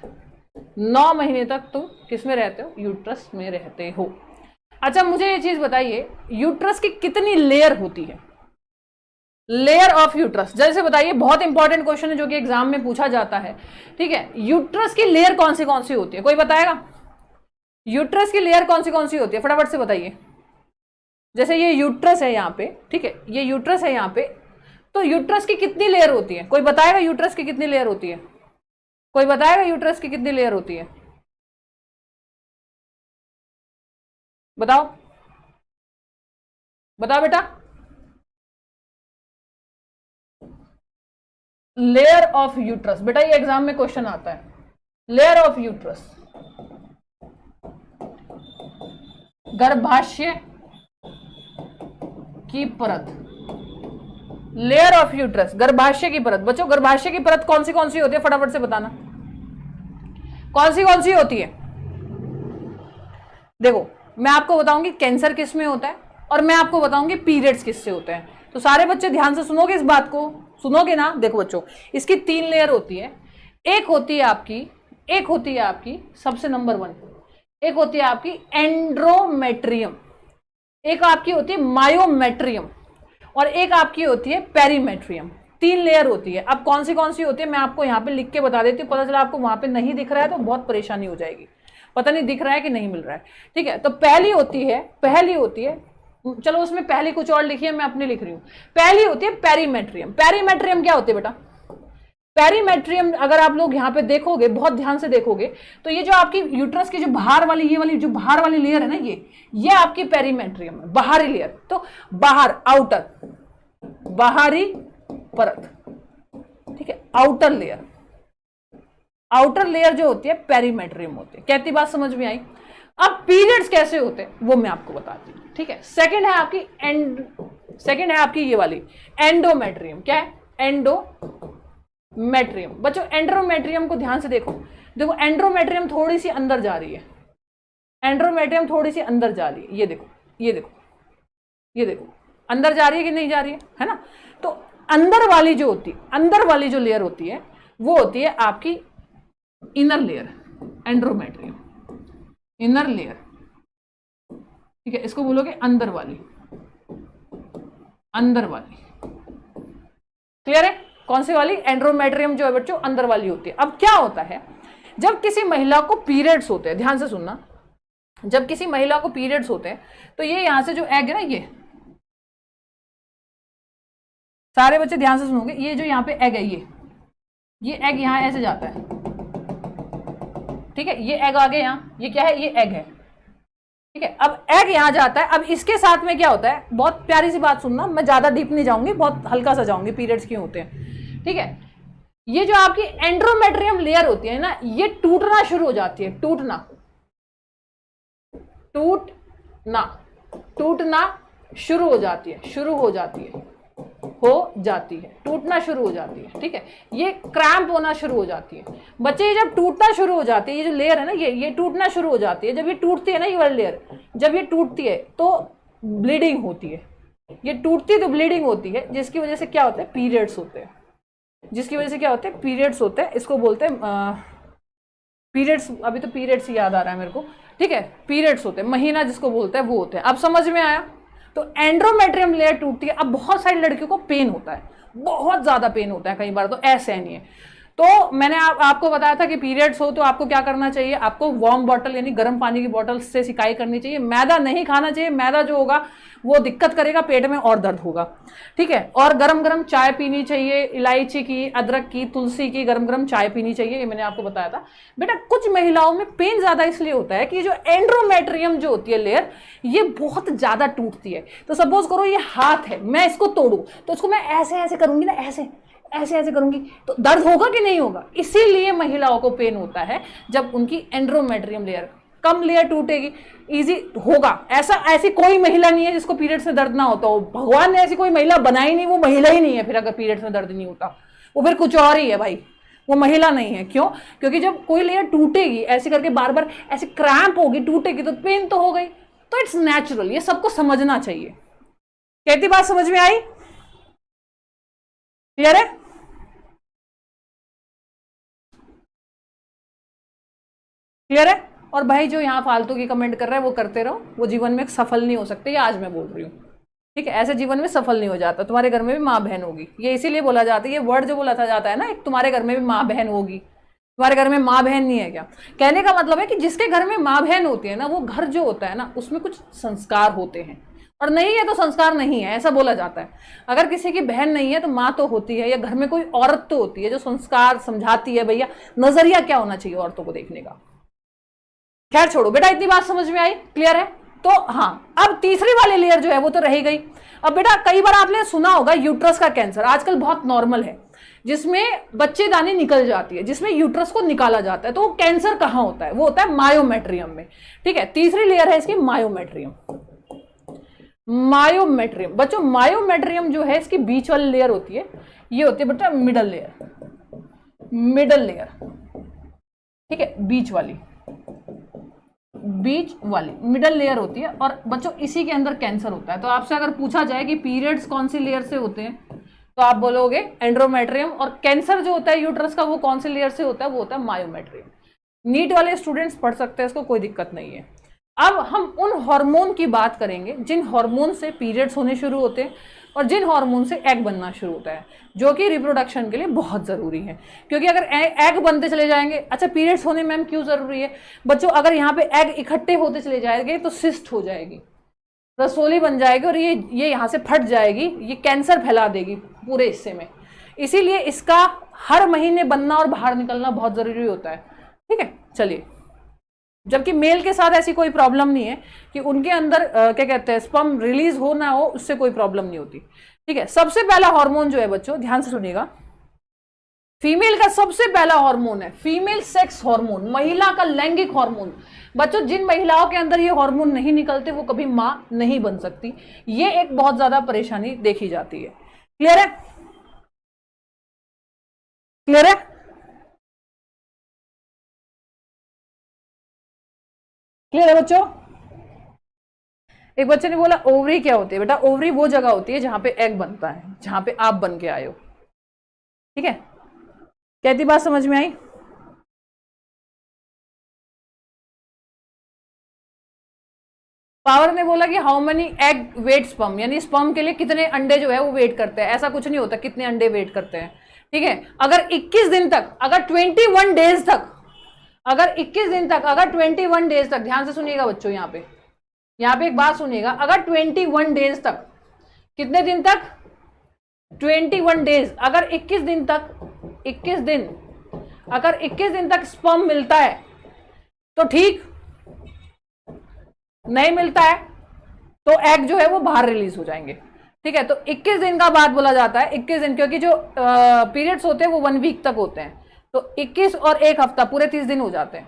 9 महीने तक तुम किस में रहते हो? यूट्रस में रहते हो। अच्छा मुझे ये चीज बताइए, यूट्रस की कितनी लेयर होती है? लेयर ऑफ यूट्रस, जैसे बताइए, बहुत इंपॉर्टेंट क्वेश्चन है जो कि एग्जाम में पूछा जाता है, ठीक है। यूट्रस की लेयर कौन सी होती है? कोई बताएगा? यूट्रस की लेयर कौन सी होती है? फटाफट से बताइए। जैसे ये यूट्रस है यहाँ पे, ठीक है, ये यूट्रस है यहाँ पे, तो यूट्रस की कितनी लेयर होती है? कोई बताएगा यूट्रस की कितनी लेयर होती है? कोई बताएगा यूट्रस की कितनी लेयर होती है? बताओ, बताओ बेटा। लेयर ऑफ यूट्रस, बेटा ये एग्जाम में क्वेश्चन आता है। लेयर ऑफ यूट्रस, गर्भाशय की परत, लेयर ऑफ यूट्रस, गर्भाशय की परत। बच्चों गर्भाशय की परत कौन सी होती है? फटाफट से बताना, कौन सी होती है? देखो मैं आपको बताऊंगी कैंसर किस में होता है और मैं आपको बताऊंगी पीरियड्स किससे होते हैं। तो सारे बच्चे ध्यान से सुनोगे, इस बात को सुनोगे ना? देखो बच्चों, इसकी 3 लेयर होती है। एक होती है आपकी सबसे नंबर 1, एक होती है आपकी एंड्रोमेट्रियम, एक आपकी होती है मायोमेट्रियम और एक आपकी होती है पेरीमेट्रियम। 3 लेयर होती है। अब कौन सी होती है मैं आपको यहाँ पे लिख के बता देती हूँ, पता चला आपको वहां पे नहीं दिख रहा है तो बहुत परेशानी हो जाएगी, पता नहीं दिख रहा है कि नहीं मिल रहा है, ठीक है। तो पहली होती है, चलो उसमें पहली कुछ और लिखी है, मैं अपनी लिख रही हूं। पहली होती है पेरीमेट्रियम। पेरीमेट्रियम क्या होती है बेटा? पेरीमेट्रियम अगर आप लोग यहाँ पे देखोगे, बहुत ध्यान से देखोगे, तो ये जो आपकी यूट्रस की जो बाहर वाली, ये वाली जो बाहर वाली लेयर है ना, ये आपकी पेरीमेट्रियम है, बाहरी लेयर। तो बाहर, आउटर, बाहरी परत, ठीक है, आउटर लेयर। आउटर लेयर जो होती है पेरीमेट्रियम होती है। कहती बात समझ में आई? अब पीरियड्स कैसे होते हैं वो मैं आपको बताती हूँ, ठीक है। सेकंड है आपकी ये वाली एंडोमेट्रियम। क्या है? एंडोमेट्रियम। बच्चों एंड्रोमेट्रियम को ध्यान से देखो, एंड्रोमेट्रियम थोड़ी सी अंदर जा रही है, एंड्रोमेट्रियम थोड़ी सी अंदर जा रही है, ये देखो अंदर जा रही है कि नहीं जा रही है ना? तो अंदर वाली जो लेयर होती है वो होती है आपकी inner layer, endometrium, inner layer, ठीक है। इसको बोलोगे अंदर वाली। क्लियर है? कौन सी वाली? एंड्रोमेट्रियम जो है बच्चों अंदर वाली होती है। अब क्या होता है, जब किसी महिला को पीरियड्स होते हैं, ध्यान से सुनना, जब किसी महिला को पीरियड्स होते हैं तो ये यहां से जो एग है ना, ये सारे बच्चे ध्यान से सुनोगे, ये जो यहाँ पे एग है, ये एग यहां ऐसे जाता है, ठीक है। ये एग आ गया यहाँ, ये क्या है? ये एग है, ठीक है। अब एग यहां जाता है। अब इसके साथ में क्या होता है, बहुत प्यारी सी बात सुनना, मैं ज्यादा डीप नहीं जाऊंगी, बहुत हल्का सा जाऊंगी, पीरियड्स क्यों होते हैं, ठीक है। ये जो आपकी एंड्रोमेट्रियम लेयर होती है ना, ये टूटना शुरू हो जाती है, टूटना शुरू हो जाती है, टूटना शुरू हो जाती है, ठीक है। ये क्रैम्प होना शुरू हो जाती है। बच्चे ये जब टूटना शुरू हो जाती है, ये जो लेयर है ना, ये टूटना शुरू हो जाती है। जब ये टूटती है ना, ये वाली लेयर जब ये टूटती है तो ब्लीडिंग होती है, ये टूटती है तो ब्लीडिंग होती है, जिसकी वजह से क्या होता है? पीरियड्स होते हैं। इसको बोलते हैं पीरियड्स। अभी तो पीरियड्स याद आ रहा है मेरे को, ठीक है। पीरियड्स होते हैं, महीना जिसको बोलते हैं वो होते हैं। अब समझ में आया? तो एंड्रोमेट्रियम लेयर टूटती है। अब बहुत सारी लड़कियों को पेन होता है, बहुत ज्यादा पेन होता है, कई बार तो ऐसे नहीं है। तो मैंने आपको बताया था कि पीरियड्स हो तो आपको क्या करना चाहिए, आपको वार्म बॉटल यानी गर्म पानी की बॉटल से सिकाई करनी चाहिए। मैदा नहीं खाना चाहिए, मैदा जो होगा वो दिक्कत करेगा, पेट में और दर्द होगा, ठीक है। और गरम गरम चाय पीनी चाहिए, इलायची की, अदरक की, तुलसी की गरम गरम चाय पीनी चाहिए, ये मैंने आपको बताया था। बेटा कुछ महिलाओं में पेन ज्यादा इसलिए होता है कि जो एंड्रोमेट्रियम जो होती है लेयर, ये बहुत ज्यादा टूटती है। तो सपोज करो ये हाथ है, मैं इसको तोड़ू तो इसको मैं ऐसे ऐसे करूंगी ना, ऐसे करूंगी तो दर्द होगा कि नहीं होगा? इसीलिए महिलाओं को पेन होता है जब उनकी एंड्रोमेट्रियम लेयर कम लेयर टूटेगी, इजी होगा। ऐसी कोई महिला नहीं है जिसको पीरियड्स में दर्द ना होता हो, भगवान ने ऐसी कोई महिला बनाई नहीं, वो महिला ही नहीं है फिर अगर पीरियड्स में दर्द नहीं होता, वो फिर कुछ और ही है भाई, वो महिला नहीं है। क्यों? क्योंकि जब कोई लेयर टूटेगी ऐसे करके बार बार ऐसे क्रैम्प होगी, टूटेगी तो पेन तो हो गई, तो इट्स नेचुरल, ये सबको समझना चाहिए। कहती बात समझ में आई? क्लियर है? क्लियर है? और भाई जो यहाँ फालतू की कमेंट कर रहा है वो करते रहो, वो जीवन में सफल नहीं हो सकते, ये आज मैं बोल रही हूँ, ठीक है? ऐसे जीवन में सफल नहीं हो जाता। तुम्हारे घर में भी माँ बहन होगी, ये इसीलिए बोला जाता है, ये वर्ड जो बोला जाता है ना, एक तुम्हारे घर में भी माँ बहन होगी। तुम्हारे घर में माँ बहन नहीं है क्या? कहने का मतलब है कि जिसके घर में माँ बहन होती है ना, वो घर जो होता है ना, उसमें कुछ संस्कार होते हैं, और नहीं है तो संस्कार नहीं है, ऐसा बोला जाता है। अगर किसी की बहन नहीं है तो माँ तो होती है, या घर में कोई औरत तो होती है जो संस्कार समझाती है। भैया नजरिया क्या होना चाहिए औरतों को देखने का। खैर छोड़ो बेटा, इतनी बात समझ में आई? क्लियर है? तो हाँ, अब तीसरी वाली लेयर जो है वो तो रह गई। अब बेटा कई बार आपने सुना होगा यूट्रस का कैंसर, आजकल बहुत नॉर्मल है, जिसमें बच्चेदानी निकल जाती है, जिसमें यूट्रस को निकाला जाता है। तो वो कैंसर कहाँ होता है? वो होता है मायोमेट्रियम में, ठीक है? तीसरी लेयर है इसकी मायोमेट्रियम। मायोमेट्रियम बच्चों, मायोमेट्रियम जो है इसकी बीच वाली लेयर होती है, ये होती है बेटा मिडल लेयर। मिडल लेयर, ठीक है? बीच वाली मिडल लेयर होती है, और बच्चों इसी के अंदर कैंसर होता है। तो आपसे अगर पूछा जाए कि पीरियड्स कौन सी लेयर से होते हैं, तो आप बोलोगे एंड्रोमेट्रियम, और कैंसर जो होता है यूट्रस का वो कौन सी लेयर से होता है? वो होता है मायोमेट्रियम। नीट वाले स्टूडेंट्स पढ़ सकते हैं इसको, कोई दिक्कत नहीं है। अब हम उन हार्मोन की बात करेंगे जिन हार्मोन से पीरियड्स होने शुरू होते हैं और जिन हार्मोन से एग बनना शुरू होता है, जो कि रिप्रोडक्शन के लिए बहुत ज़रूरी है। क्योंकि अगर एग बनते चले जाएंगे, अच्छा पीरियड्स होने मैम क्यों ज़रूरी है बच्चों? अगर यहाँ पे एग इकट्ठे होते चले जाएंगे तो सिस्ट हो जाएगी, रसोली बन जाएगी, और ये यहाँ से फट जाएगी, ये कैंसर फैला देगी पूरे हिस्से में। इसीलिए इसका हर महीने बनना और बाहर निकलना बहुत ज़रूरी होता है, ठीक है? चलिए, जबकि मेल के साथ ऐसी कोई प्रॉब्लम नहीं है कि उनके अंदर क्या कहते हैं स्पर्म रिलीज हो ना हो, उससे कोई प्रॉब्लम नहीं होती, ठीक है? सबसे पहला हार्मोन जो है बच्चों, ध्यान से सुनिएगा, फीमेल का सबसे पहला हार्मोन है फीमेल सेक्स हार्मोन, महिला का लैंगिक हार्मोन। बच्चों जिन महिलाओं के अंदर ये हार्मोन नहीं निकलते वो कभी मां नहीं बन सकती, ये एक बहुत ज्यादा परेशानी देखी जाती है। क्लियर है? क्लियर है? क्लियर है बच्चों? एक बच्चे ने बोला ओवरी क्या होती है? बेटा ओवरी वो जगह होती है जहां पे एग बनता है, जहां पे आप बन के आए हो, ठीक है? कहती बात समझ में आई? पावर ने बोला कि how many egg wait sperm, यानी स्पर्म के लिए कितने अंडे जो है वो वेट करते हैं। ऐसा कुछ नहीं होता कितने अंडे वेट करते हैं, ठीक है? अगर 21 दिन तक, अगर 21 डेज तक, अगर 21 दिन तक, अगर 21 डेज तक, ध्यान से सुनिएगा बच्चों, यहाँ पे एक बात सुनिएगा, अगर 21 डेज तक, कितने दिन तक? 21 डेज, अगर 21 दिन तक, 21 दिन, अगर 21 दिन तक स्पर्म मिलता है तो ठीक, नहीं मिलता है तो एग जो है वो बाहर रिलीज हो जाएंगे, ठीक है? तो 21 दिन का बाद बोला जाता है, 21 दिन, क्योंकि जो पीरियड्स होते हैं वो 1 वीक तक होते हैं, तो 21 और 1 हफ्ता पूरे 30 दिन हो जाते हैं,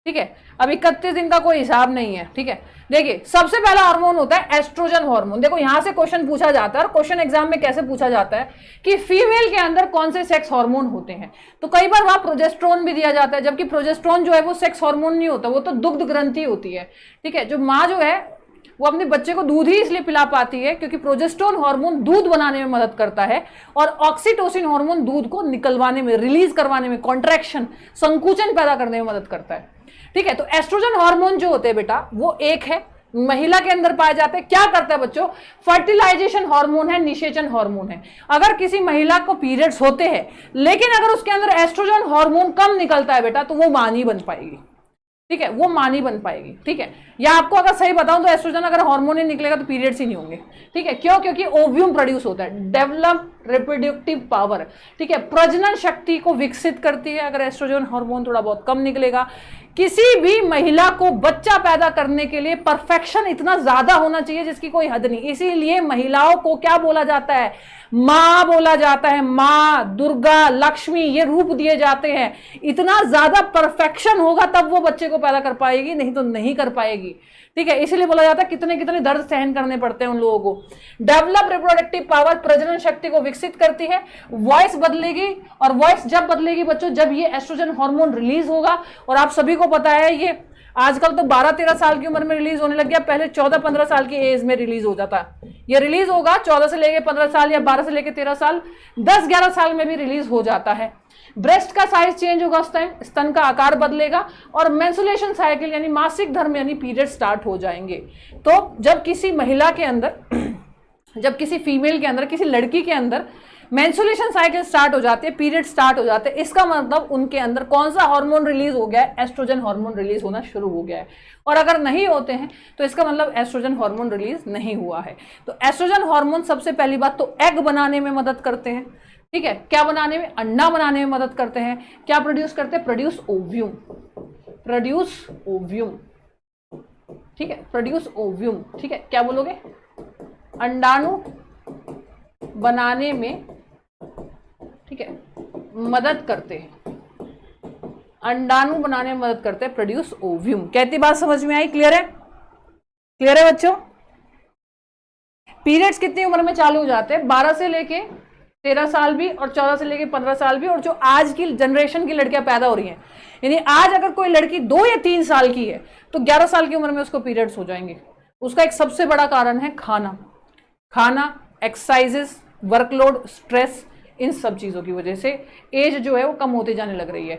ठीक है? अब 31 दिन का कोई हिसाब नहीं है, ठीक है? देखिए सबसे पहला हार्मोन होता है एस्ट्रोजन हार्मोन। देखो यहां से क्वेश्चन पूछा जाता है, और क्वेश्चन एग्जाम में कैसे पूछा जाता है कि फीमेल के अंदर कौन से सेक्स हार्मोन होते हैं, तो कई बार वहां प्रोजेस्टेरोन भी दिया जाता है, जबकि प्रोजेस्टेरोन जो है वो सेक्स हार्मोन नहीं होता, वो तो दुग्ध ग्रंथि होती है, ठीक है? जो माँ जो है वो अपने बच्चे को दूध ही इसलिए पिला पाती है क्योंकि प्रोजेस्टेरोन हार्मोन दूध बनाने में मदद करता है, और ऑक्सीटोसिन हार्मोन दूध को निकलवाने में, रिलीज करवाने में, कॉन्ट्रैक्शन, संकुचन पैदा करने में मदद करता है, ठीक है? तो एस्ट्रोजन हार्मोन जो होते हैं बेटा वो एक है, महिला के अंदर पाए जाते हैं। क्या करता है बच्चों? फर्टिलाइजेशन हार्मोन है, निषेचन हार्मोन है। अगर किसी महिला को पीरियड्स होते हैं लेकिन अगर उसके अंदर एस्ट्रोजन हार्मोन कम निकलता है बेटा, तो वो मां नहीं बन पाएगी, ठीक है? वो मां नहीं बन पाएगी, ठीक है? या आपको अगर सही बताऊं तो एस्ट्रोजन अगर हार्मोन नहीं निकलेगा तो पीरियड्स ही नहीं होंगे, ठीक है? क्यों? क्योंकि ओव्यूम प्रोड्यूस होता है, डेवलप रिप्रोडक्टिव पावर, ठीक है? प्रजनन शक्ति को विकसित करती है अगर एस्ट्रोजन हार्मोन थोड़ा बहुत कम निकलेगा। किसी भी महिला को बच्चा पैदा करने के लिए परफेक्शन इतना ज्यादा होना चाहिए जिसकी कोई हद नहीं, इसीलिए महिलाओं को क्या बोला जाता है? माँ बोला जाता है, माँ, दुर्गा, लक्ष्मी, ये रूप दिए जाते हैं। इतना ज्यादा परफेक्शन होगा तब वो बच्चे को पैदा कर पाएगी, नहीं तो नहीं कर पाएगी। ठीक है, इसीलिए बोला जाता है कितने कितने दर्द सहन करने पड़ते हैं उन लोगों को। डेवलप रिप्रोडक्टिव पावर, प्रजनन शक्ति को विकसित करती है। वॉइस बदलेगी, और वॉइस जब बदलेगी बच्चों जब ये एस्ट्रोजन हार्मोन रिलीज होगा। और आप सभी को पता है ये आजकल तो 12-13 साल की उम्र में रिलीज होने लग गया, पहले 14-15 साल की एज में रिलीज हो जाता है। ये रिलीज होगा 14 से लेके 15 साल या 12 से लेके 13 साल, 10-11 साल में भी रिलीज हो जाता है। ब्रेस्ट का साइज चेंज होगा उस टाइम, स्तन का आकार बदलेगा, और मेंस्ट्रुएशन साइकिल यानी मासिक धर्म यानी पीरियड स्टार्ट हो जाएंगे। तो जब किसी महिला के अंदर, जब किसी फीमेल के अंदर, किसी लड़की के अंदर मेंस्ट्रुएशन साइकिल स्टार्ट हो जाती है, पीरियड स्टार्ट हो जाते हैं, इसका मतलब उनके अंदर कौन सा हार्मोन रिलीज हो गया है? एस्ट्रोजन हार्मोन रिलीज होना शुरू हो गया है। और अगर नहीं होते हैं तो इसका मतलब एस्ट्रोजन हार्मोन रिलीज नहीं हुआ है। तो एस्ट्रोजन हार्मोन सबसे पहली बात तो एग बनाने में मदद करते हैं। ठीक है, क्या बनाने में? अंडा बनाने में मदद करते हैं। क्या प्रोड्यूस करते हैं? Produce ovum, produce ovum. ठीक है, प्रोड्यूस ओव्यूम। ठीक है, क्या बोलोगे? अंडाणु बनाने में, ठीक है, मदद करते हैं। अंडाणु बनाने में मदद करते हैं, प्रोड्यूस ओव्यूम। कहती बात समझ में आई? क्लियर है? क्लियर है बच्चों? पीरियड्स कितनी उम्र में चालू हो जाते हैं? 12 से लेके 13 साल भी, और 14 से लेके 15 साल भी। और जो आज की जनरेशन की लड़कियां पैदा हो रही हैं, यानी आज अगर कोई लड़की 2 या 3 साल की है तो 11 साल की उम्र में उसको पीरियड्स हो जाएंगे। उसका एक सबसे बड़ा कारण है खाना, खाना, एक्सरसाइजेस, वर्कलोड, स्ट्रेस, इन सब चीजों की वजह से एज जो है वो कम होती जाने लग रही है।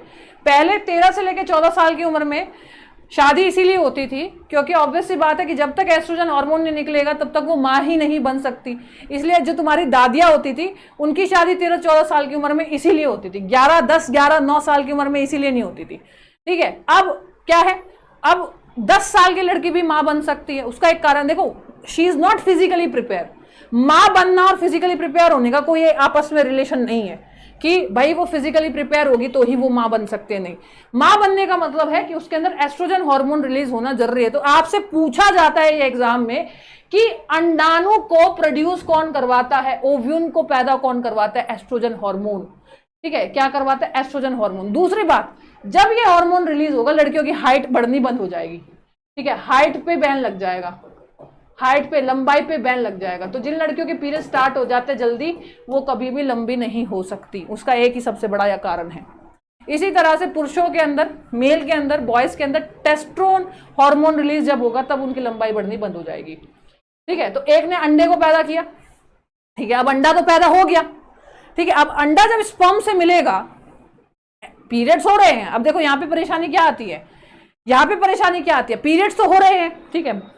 पहले 13 से लेकर 14 साल की उम्र में शादी इसीलिए होती थी क्योंकि ऑब्वियस सी बात है कि जब तक एस्ट्रोजन हार्मोन नहीं निकलेगा तब तक वो माँ ही नहीं बन सकती। इसलिए जो तुम्हारी दादियां होती थी उनकी शादी 13-14 साल की उम्र में इसीलिए होती थी, 11-10-11-9 साल की उम्र में इसीलिए नहीं होती थी। ठीक है, अब क्या है? अब 10 साल की लड़की भी माँ बन सकती है। उसका एक कारण देखो, she is not physically prepare. माँ बनना और फिजिकली प्रिपेयर होने का कोई आपस में रिलेशन नहीं है कि भाई वो फिजिकली प्रिपेयर होगी तो ही वो माँ बन सकते हैं। नहीं, माँ बनने का मतलब है कि उसके अंदर एस्ट्रोजन हार्मोन रिलीज होना जरूरी है। तो आपसे पूछा जाता है ये एग्जाम में कि अंडाणु को प्रोड्यूस कौन करवाता है, ओव्यूम को पैदा कौन करवाता है? Estrogen hormone. ठीक है, क्या करवाता है? Estrogen hormone. दूसरी बात, जब ये हार्मोन रिलीज होगा लड़कियों की हाइट बढ़नी बंद हो जाएगी। ठीक है, हाइट पे बैन लग जाएगा, हाइट पे, लंबाई पे बैन लग जाएगा। तो जिन लड़कियों के पीरियड स्टार्ट हो जाते हैं जल्दी, वो कभी भी लंबी नहीं हो सकती। उसका एक ही सबसे बड़ा यह कारण है। इसी तरह से पुरुषों के अंदर, मेल के अंदर, बॉयज के अंदर टेस्टोस्टेरोन हार्मोन रिलीज जब होगा तब उनकी लंबाई बढ़नी बंद हो जाएगी। ठीक है, तो एक ने अंडे को पैदा किया, ठीक है, अब अंडा तो पैदा हो गया। ठीक है, अब अंडा जब स्पर्म से मिलेगा, पीरियड्स हो रहे हैं। अब देखो यहाँ पे परेशानी क्या आती है, यहाँ पे परेशानी क्या आती है? पीरियड्स तो हो रहे हैं। ठीक है,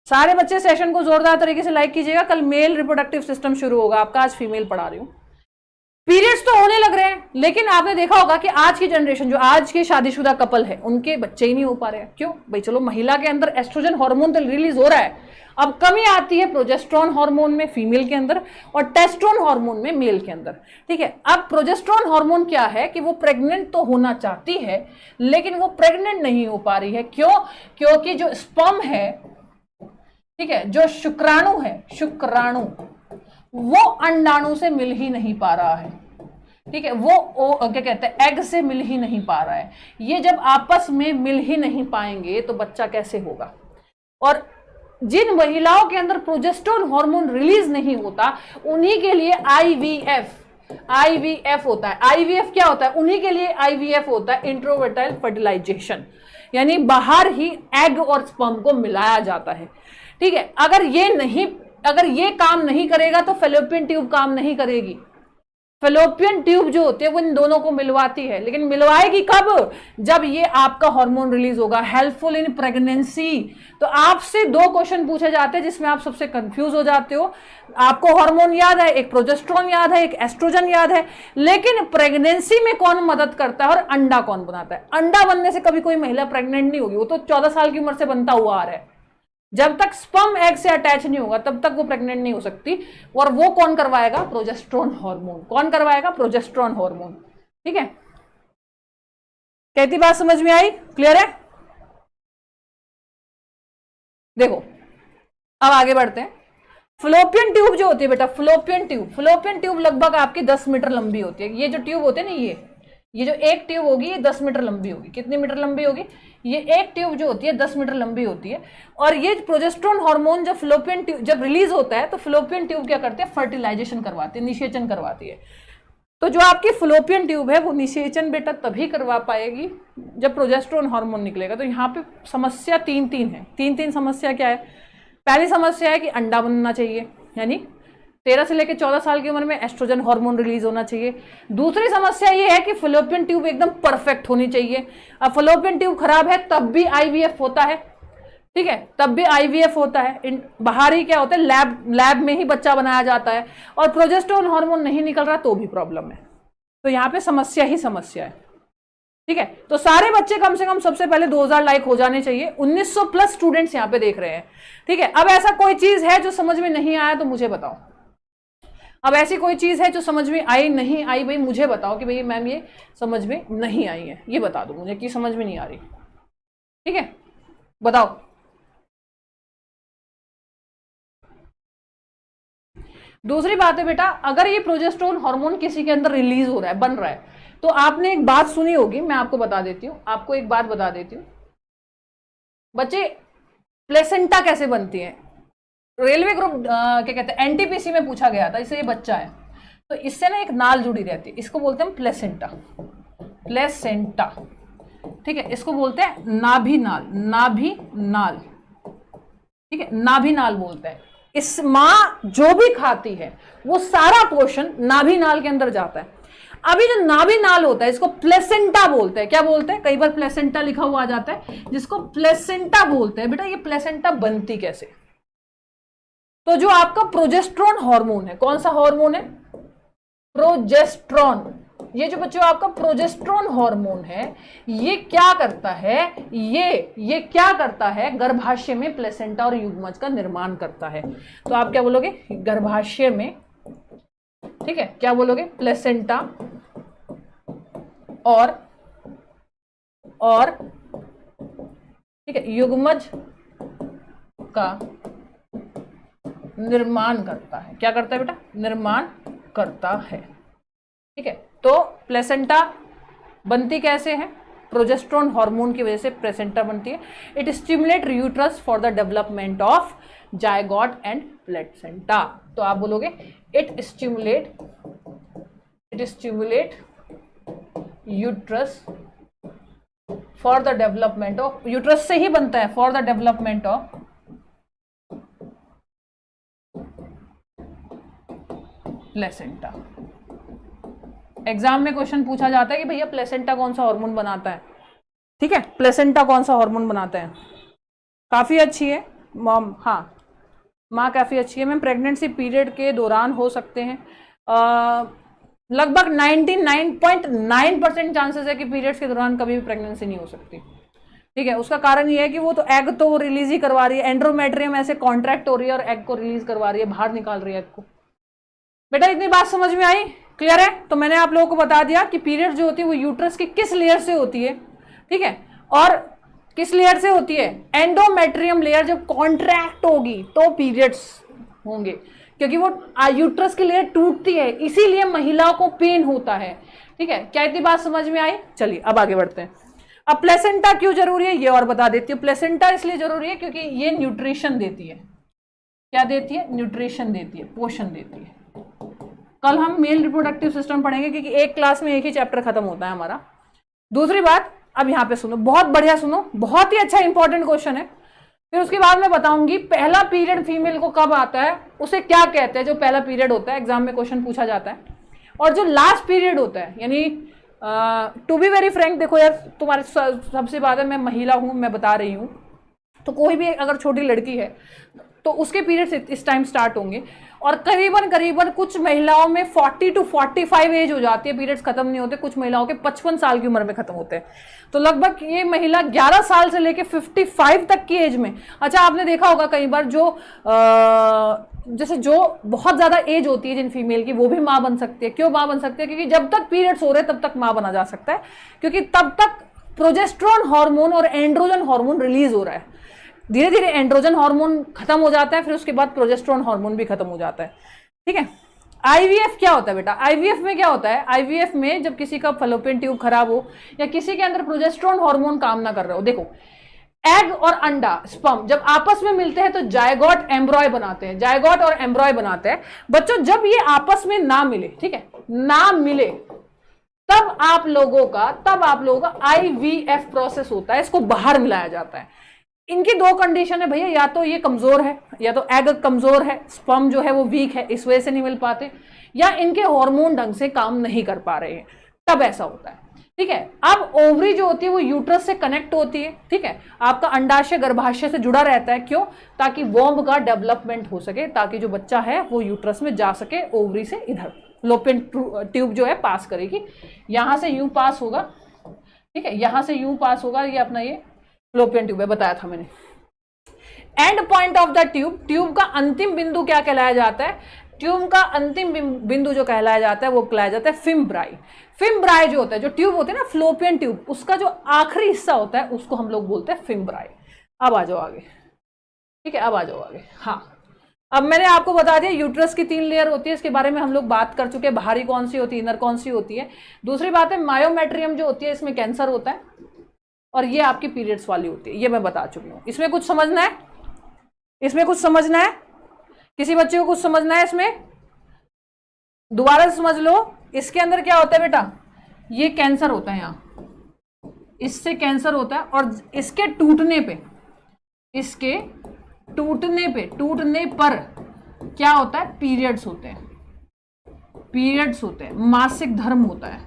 सारे बच्चे सेशन को जोरदार तरीके से लाइक कीजिएगा। कल मेल रिप्रोडक्टिव सिस्टम शुरू होगा आपका, आज फीमेल पढ़ा रही हूँ। पीरियड्स तो होने लग रहे हैं, लेकिन आपने देखा होगा कि आज की जनरेशन, जो आज के शादीशुदा कपल है, उनके बच्चे ही नहीं हो पा रहे हैं। क्यों भाई? चलो, महिला के अंदर एस्ट्रोजन हार्मोन तो रिलीज हो रहा है, अब कमी आती है प्रोजेस्टेरोन हार्मोन में फीमेल के अंदर और टेस्टोस्टेरोन हार्मोन में मेल के अंदर। ठीक है, अब प्रोजेस्टेरोन हार्मोन क्या है कि वो प्रेग्नेंट तो होना चाहती है लेकिन वो प्रेग्नेंट नहीं हो पा रही है। क्यों? क्योंकि जो स्पर्म है, ठीक है, जो शुक्राणु है, शुक्राणु, वो अंडाणु से मिल ही नहीं पा रहा है। ठीक है, वो क्या कहते हैं, एग से मिल ही नहीं पा रहा है। ये जब आपस में मिल ही नहीं पाएंगे तो बच्चा कैसे होगा? और जिन महिलाओं के अंदर प्रोजेस्टेरोन हार्मोन रिलीज नहीं होता उन्हीं के लिए आईवीएफ होता है। आईवीएफ क्या होता है? उन्हीं के लिए आईवीएफ होता है, इंट्रोवर्टाइल फर्टिलाइजेशन, यानी बाहर ही एग और स्पर्म को मिलाया जाता है। ठीक है, अगर ये काम नहीं करेगा तो फेलोपियन ट्यूब काम नहीं करेगी। फेलोपियन ट्यूब जो होती है वो इन दोनों को मिलवाती है, लेकिन मिलवाएगी कब? जब ये आपका हार्मोन रिलीज होगा। Helpful in pregnancy. तो आपसे 2 क्वेश्चन पूछे जाते हैं जिसमें आप सबसे कंफ्यूज हो जाते हो। आपको हार्मोन याद है, एक प्रोजेस्टेरोन याद है, एक एस्ट्रोजन याद है, लेकिन प्रेगनेंसी में कौन मदद करता है और अंडा कौन बनाता है? अंडा बनने से कभी कोई महिला प्रेग्नेंट नहीं होगी, वो तो 14 साल की उम्र से बनता हुआ आ रहा है। जब तक स्पर्म एग से अटैच नहीं होगा तब तक वो प्रेग्नेंट नहीं हो सकती। और वो कौन करवाएगा? Progesterone hormone. कौन करवाएगा? Progesterone hormone. ठीक है, कहती बात समझ में आई? क्लियर है? देखो, अब आगे बढ़ते हैं। फ्लोपियन ट्यूब जो होती है बेटा, फ्लोपियन ट्यूब लगभग आपकी 10 मीटर लंबी होती है। ये जो ट्यूब होते हैं ना, ये जो एक ट्यूब होगी ये 10 मीटर लंबी होगी। कितनी मीटर लंबी होगी? ये एक ट्यूब जो होती है 10 मीटर लंबी होती है। और ये प्रोजेस्टेरोन हार्मोन जब फ्लोपियन ट्यूब जब रिलीज होता है तो फ्लोपियन ट्यूब क्या करते हैं? फर्टिलाइजेशन करवाती है, निषेचन करवाती है। तो जो आपकी फ्लोपियन ट्यूब है वो निषेचन बेटा तभी करवा पाएगी जब प्रोजेस्टेरोन हार्मोन निकलेगा। तो यहाँ पे समस्या तीन है। तीन समस्या क्या है? पहली समस्या है कि अंडा बनना चाहिए, यानी 13 से लेकर 14 साल की उम्र में एस्ट्रोजन हार्मोन रिलीज होना चाहिए। दूसरी समस्या ये है कि फ्लोपियन ट्यूब एकदम परफेक्ट होनी चाहिए। अब फ्लोपियन ट्यूब खराब है तब भी आईवीएफ होता है, ठीक है, तब भी आईवीएफ होता है। बाहर ही क्या होता है? लैब में ही बच्चा बनाया जाता है। और प्रोजेस्टेरोन हार्मोन नहीं निकल रहा तो भी प्रॉब्लम है। तो यहाँ पे समस्या ही समस्या है, ठीक है। तो सारे बच्चे कम से कम सबसे पहले 2000 लाइक हो जाने चाहिए। 1900 प्लस स्टूडेंट्स यहाँ पे देख रहे हैं, ठीक है। अब ऐसा कोई चीज है जो समझ में नहीं आया तो मुझे बताओ। अब ऐसी कोई चीज है जो समझ में आई नहीं आई, भाई मुझे बताओ कि भाई मैम ये समझ में नहीं आई है, ये बता दो मुझे कि समझ में नहीं आ रही, ठीक है, बताओ। दूसरी बात है बेटा, अगर ये प्रोजेस्टेरोन हार्मोन किसी के अंदर रिलीज हो रहा है, बन रहा है, तो आपने एक बात सुनी होगी, मैं आपको बता देती हूँ, आपको एक बात बता देती हूँ। बच्चे, प्लेसेंटा कैसे बनती है? रेलवे ग्रुप क्या कहते हैं, एनटीपीसी में पूछा गया था। इसे ये बच्चा है तो इससे ना एक नाल जुड़ी रहती है, इसको बोलते हैं प्लेसेंटा, प्लेसेंटा, ठीक है। इसको बोलते हैं नाभि नाल, नाभि नाल, ठीक है, नाभि नाल बोलते हैं। इस माँ जो भी खाती है वो सारा पोषण नाभि नाल के अंदर जाता है। अभी जो नाभि नाल होता है इसको प्लेसेंटा बोलते हैं। क्या बोलते हैं? कई बार प्लेसेंटा लिखा हुआ आ जाता है, जिसको प्लेसेंटा बोलते हैं। बेटा ये प्लेसेंटा बनती कैसे? तो जो आपका प्रोजेस्टेरोन हार्मोन है, कौन सा हार्मोन है? प्रोजेस्टेरोन। ये जो बच्चों आपका प्रोजेस्टेरोन हार्मोन है, ये क्या करता है? ये क्या करता है? गर्भाशय में प्लेसेंटा और युग्मज का निर्माण करता है। तो आप क्या बोलोगे? गर्भाशय में, ठीक है, क्या बोलोगे? प्लेसेंटा और ठीक है, युग्मज का निर्माण करता है। क्या करता है बेटा? निर्माण करता है, ठीक है। तो प्लेसेंटा बनती कैसे है? प्रोजेस्टेरोन हार्मोन की वजह से प्लेसेंटा बनती है। It stimulate uterus for the development of zygote and placenta. तो आप बोलोगे it stimulate uterus for the development of, uterus से ही बनता है, for the development of placenta. Exam में क्वेश्चन पूछा जाता है कि भैया प्लेसेंटा कौन सा हार्मोन बनाता है, ठीक है, प्लेसेंटा कौन सा हार्मोन बनाता है। काफी अच्छी है मॉम, हाँ माँ काफी अच्छी है मैम। प्रेगनेंसी पीरियड के दौरान हो सकते हैं, लगभग 99.9% चांसेस है कि पीरियड्स के दौरान कभी भी प्रेगनेंसी नहीं हो सकती, ठीक है। उसका कारण ये है कि वो तो एग तो रिलीज ही करवा रही है, एंड्रोमेट्रियम ऐसे कॉन्ट्रैक्ट हो रही है और एग को रिलीज करवा रही है, बाहर निकाल रही है एग को। बेटा इतनी बात समझ में आई? क्लियर है? तो मैंने आप लोगों को बता दिया कि पीरियड जो होती है वो यूट्रस की किस लेयर से होती है, ठीक है, और किस लेयर से होती है? एंडोमेट्रियम लेयर जब कॉन्ट्रैक्ट होगी तो पीरियड्स होंगे, क्योंकि वो यूट्रस की लेयर टूटती है, इसीलिए महिलाओं को पेन होता है, ठीक है। क्या इतनी बात समझ में आई? चलिए अब आगे बढ़ते हैं। अब प्लेसेंटा क्यों जरूरी है ये और बता देती हूँ। प्लेसेंटा इसलिए जरूरी है क्योंकि ये न्यूट्रिशन देती है। क्या देती है? न्यूट्रिशन देती है, पोषण देती है। कल हम मेल रिप्रोडक्टिव सिस्टम पढ़ेंगे क्योंकि एक क्लास में एक ही चैप्टर खत्म होता है हमारा। दूसरी बात, अब यहाँ पे सुनो, बहुत बढ़िया सुनो, बहुत ही अच्छा इंपॉर्टेंट क्वेश्चन है। फिर उसके बाद मैं बताऊंगी पहला पीरियड फीमेल को कब आता है, उसे क्या कहते हैं। जो पहला पीरियड होता है एग्जाम में क्वेश्चन पूछा जाता है, और जो लास्ट पीरियड होता है, यानी टू बी वेरी फ्रैंक, देखो यार तुम्हारे सबसे बात है, मैं महिला हूं, मैं बता रही हूं, तो कोई भी अगर छोटी लड़की है तो उसके पीरियड्स इस टाइम स्टार्ट होंगे, और करीबन कुछ महिलाओं में 40 to 45 एज हो जाती है, पीरियड्स खत्म नहीं होते। कुछ महिलाओं के 55 साल की उम्र में खत्म होते हैं। तो लगभग ये महिला 11 साल से लेके 55 तक की एज में, अच्छा आपने देखा होगा कई बार जो जैसे जो बहुत ज्यादा एज होती है जिन फीमेल की, वो भी माँ बन सकती है। क्यों माँ बन सकती है? क्योंकि जब तक पीरियड्स हो रहे हैं तब तक माँ बना जा सकता है, क्योंकि तब तक प्रोजेस्टेरोन हार्मोन और एंड्रोजन हार्मोन रिलीज हो रहा है। धीरे धीरे एंड्रोजन हार्मोन खत्म हो जाता है, फिर उसके बाद प्रोजेस्टेरोन हार्मोन भी खत्म हो जाता है, ठीक है। आईवीएफ क्या होता है बेटा? आईवीएफ में क्या होता है? आईवीएफ में जब किसी का फलोपियन ट्यूब खराब हो या किसी के अंदर प्रोजेस्टेरोन हार्मोन काम ना कर रहा हो, देखो एग और अंडा स्पर्म जब आपस में मिलते हैं तो जायगोट एम्ब्रॉय बनाते हैं, जायगोट और एम्ब्रॉय बनाते हैं। बच्चों जब ये आपस में ना मिले, ठीक है, ना मिले, तब आप लोगों का आईवीएफ प्रोसेस होता है, इसको बाहर मिलाया जाता है। इनकी दो कंडीशन है भैया, या तो ये कमजोर है, या तो एग कमजोर है, स्पर्म जो है वो वीक है, इस वजह से नहीं मिल पाते, या इनके हार्मोन ढंग से काम नहीं कर पा रहे हैं, तब ऐसा होता है, ठीक है। अब ओवरी जो होती है वो यूट्रस से कनेक्ट होती है, ठीक है, आपका अंडाशय गर्भाशय से जुड़ा रहता है, क्यों? ताकि वॉम्ब का डेवलपमेंट हो सके, ताकि जो बच्चा है वो यूट्रस में जा सके, ओवरी से इधर लोपियन ट्यूब जो है पास करेगी, यहां से यूं पास होगा, ठीक है, यहां से यूं पास होगा, ये अपना ये लोपियन ट्यूब है, बताया था मैंने। And point of the tube, tube का अंतिम बिंदु क्या कहलाया जाता है? ट्यूब का अंतिम बिंदु जो कहलाया जाता है वो कहलाया जाता है फिम्ब्राई। फिम्ब्राई जो होता है, जो ट्यूब होते हैं ना फ्लोपियन ट्यूब, उसका जो आखिरी हिस्सा होता है उसको हम लोग बोलते हैं फिम्ब्राई। अब आ जाओ आगे, ठीक है, अब आ जाओ आगे। हाँ, अब मैंने आपको बता दिया यूट्रस की 3 लेयर होती है, इसके बारे में हम लोग बात कर चुके हैं, बाहरी कौन सी होती है, इनर कौन सी होती है। दूसरी बात है मायोमेट्रियम जो होती है, इसमें कैंसर होता है, और ये आपकी पीरियड्स वाली होती है, ये मैं बता चुकी हूँ। इसमें कुछ समझना है? इसमें कुछ समझना है? किसी बच्चे को कुछ समझना है इसमें? दोबारा से समझ लो, इसके अंदर क्या होता है बेटा? ये कैंसर होता है, यहां इससे कैंसर होता है, और इसके टूटने पे, इसके टूटने पर क्या होता है? पीरियड्स होते हैं, पीरियड्स होते हैं, मासिक धर्म होता है,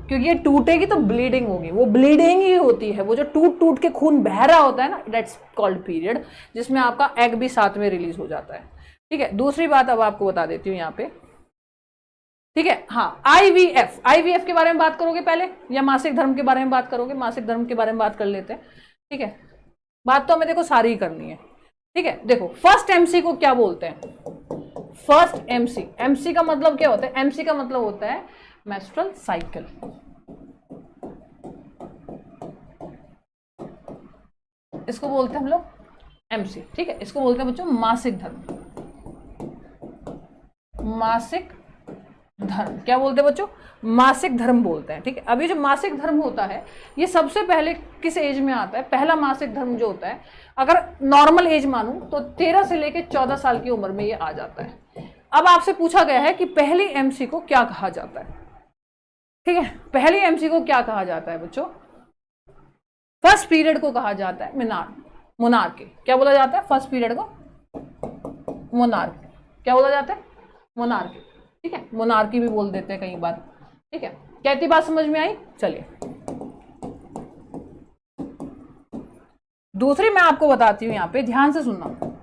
क्योंकि ये टूटेगी तो ब्लीडिंग होगी, वो ब्लीडिंग ही होती है, वो जो टूट टूट के खून बह रहा होता है ना, दैट्स कॉल्ड पीरियड, जिसमें आपका एग भी साथ में रिलीज हो जाता है, ठीक है। दूसरी बात अब आपको बता देती हूँ यहाँ पे, ठीक है। हाँ, आईवीएफ, आईवीएफ के बारे में बात करोगे पहले या मासिक धर्म के बारे में बात करोगे? मासिक धर्म के बारे में बात कर लेते हैं, ठीक है। बात तो हमें देखो सारी ही करनी है, ठीक है। देखो फर्स्ट एमसी को क्या बोलते हैं? फर्स्ट एमसी, एमसी का मतलब क्या होता है? एमसी का मतलब होता है मेंस्ट्रुअल साइकिल। इसको बोलते हैं हम लोग एमसी, ठीक है। इसको बोलते हैं बच्चों मासिक धर्म, मासिक धर्म क्या बोलते हैं बच्चों? मासिक धर्म बोलते हैं, ठीक है। अभी जो मासिक धर्म होता है ये सबसे पहले किस एज में आता है? पहला मासिक धर्म जो होता है, अगर नॉर्मल एज मानूं तो 13 से लेकर 14 साल की उम्र में ये आ जाता है। अब आपसे पूछा गया है कि पहली एमसी को क्या कहा जाता है, ठीक है। पहली एमसी को क्या कहा जाता है बच्चों? फर्स्ट पीरियड को कहा जाता है मोनार्की। क्या बोला जाता है? फर्स्ट पीरियड को मोनार्की। क्या बोला जाता है? मोनार्की, ठीक है। मोनार्की भी बोल देते हैं कई बार, ठीक है। क्या इतनी बात समझ में आई? चलिए दूसरी मैं आपको बताती हूं, यहां पे ध्यान से सुनना।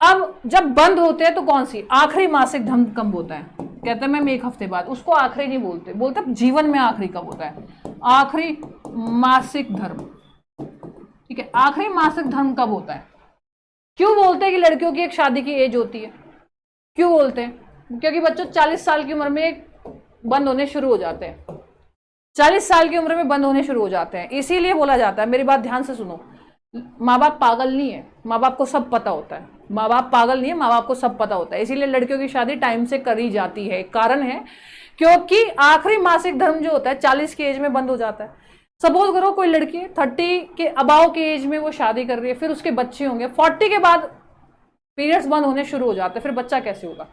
अब जब बंद होते हैं तो कौन सी? आखिरी मासिक धर्म कब होता है? कहते हैं मैम 1 हफ्ते बाद। उसको आखिरी नहीं बोलते, बोलते जीवन में आखिरी कब होता है? आखिरी मासिक धर्म, ठीक है। आखिरी मासिक धर्म कब होता है? क्यों बोलते हैं कि लड़कियों की एक शादी की एज होती है? क्यों बोलते हैं? क्योंकि बच्चों 40 साल की उम्र में बंद होने शुरू हो जाते हैं, 40 साल की उम्र में बंद होने शुरू हो जाते हैं, इसीलिए बोला जाता है। मेरी बात ध्यान से सुनो, माँ बाप पागल नहीं है, माँ बाप को सब पता होता है। माँ बाप पागल नहीं है, माँ बाप को सब पता होता है, इसीलिए लड़कियों की शादी टाइम से करी जाती है। कारण है क्योंकि आखिरी मासिक धर्म जो होता है 40 की एज में बंद हो जाता है। सपोज करो कोई लड़की 30 के अबाव के एज में वो शादी कर रही है, फिर उसके बच्चे होंगे, 40 के बाद पीरियड्स बंद होने शुरू हो जाते हैं, फिर बच्चा कैसे होगा?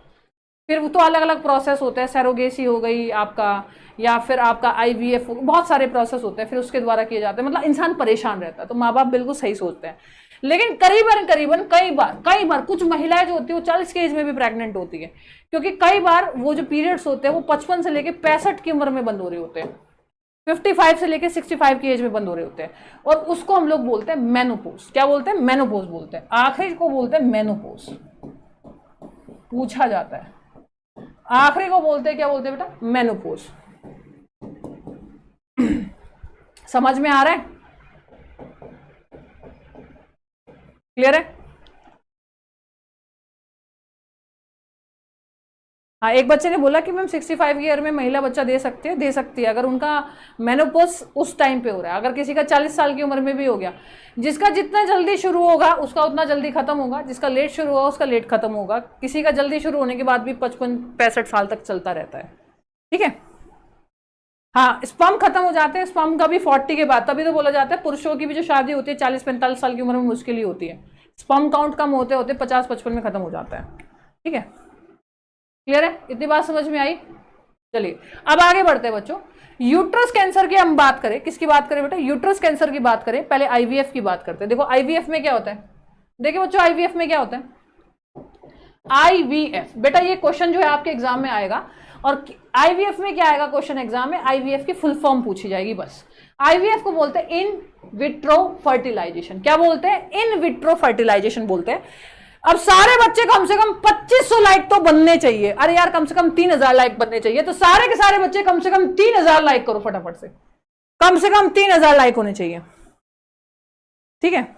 फिर वो तो अलग अलग प्रोसेस होते हैं, सैरोगेसी हो गई आपका, या फिर आपका आईवीएफ, बहुत सारे प्रोसेस होते हैं, फिर उसके द्वारा किए जाते हैं। मतलब इंसान परेशान रहता है। तो माँ बाप बिल्कुल सही सोचते हैं, लेकिन करीबन कई बार कुछ महिलाएं जो होती है वो 40 के एज में भी प्रेग्नेंट होती है, क्योंकि कई बार वो जो पीरियड्स होते हैं वो 55 से लेकर 65 की उम्र में बंद हो रहे होते हैं, 55 से लेकर 65 की एज में बंद हो रहे होते हैं, और उसको हम लोग बोलते हैं मेनोपॉज। क्या बोलते हैं? मेनोपॉज बोलते हैं। आखिरी को बोलते हैं मेनोपॉज। पूछा जाता है आखिरी को बोलते हैं, क्या बोलते हैं बेटा? मेनोपॉज। समझ में आ रहा है? क्लियर है? हाँ, एक बच्चे ने बोला कि मैम 65 ईयर में महिला बच्चा दे सकती है अगर उनका मेनोपॉज उस टाइम पे हो रहा है। अगर किसी का 40 साल की उम्र में भी हो गया, जिसका जितना जल्दी शुरू होगा उसका उतना जल्दी खत्म होगा, जिसका लेट शुरू होगा उसका लेट खत्म होगा, किसी का जल्दी शुरू होने के बाद भी 55-65 साल तक चलता रहता है। ठीक है, हाँ, स्पर्म खत्म हो जाते हैं, स्पर्म का भी 40 के बाद, तभी तो बोला जाता है पुरुषों की भी जो शादी होती है 40-45 साल की उम्र में मुश्किल ही होती है। स्पर्म काउंट कम होते होते 50-55 में खत्म हो जाता है। ठीक है, क्लियर है? इतनी बात समझ में आई? चलिए अब आगे बढ़ते हैं बच्चों। यूट्रस कैंसर की हम बात करें, किसकी बात करें बेटा? यूट्रस कैंसर की बात करें। पहले आईवीएफ की बात करते हैं। देखो आईवीएफ में क्या होता है, देखिए बच्चों आईवीएफ में क्या होता है। आईवीएफ बेटा ये क्वेश्चन जो है आपके एग्जाम में आएगा, और आईवीएफ में क्या आएगा क्वेश्चन एग्जाम में? आईवीएफ की फुल फॉर्म पूछी जाएगी बस। आईवीएफ को बोलते हैं इन विट्रो फर्टिलाइजेशन। क्या बोलते हैं? इन विट्रो फर्टिलाइजेशन बोलते हैं। अब सारे बच्चे कम से कम 2500 लाइक तो बनने चाहिए। अरे यार कम से कम 3000 लाइक बनने चाहिए। तो सारे के सारे बच्चे कम से कम 3000 लाइक करो फटाफट से, कम से कम 3000 लाइक होने चाहिए। ठीक है,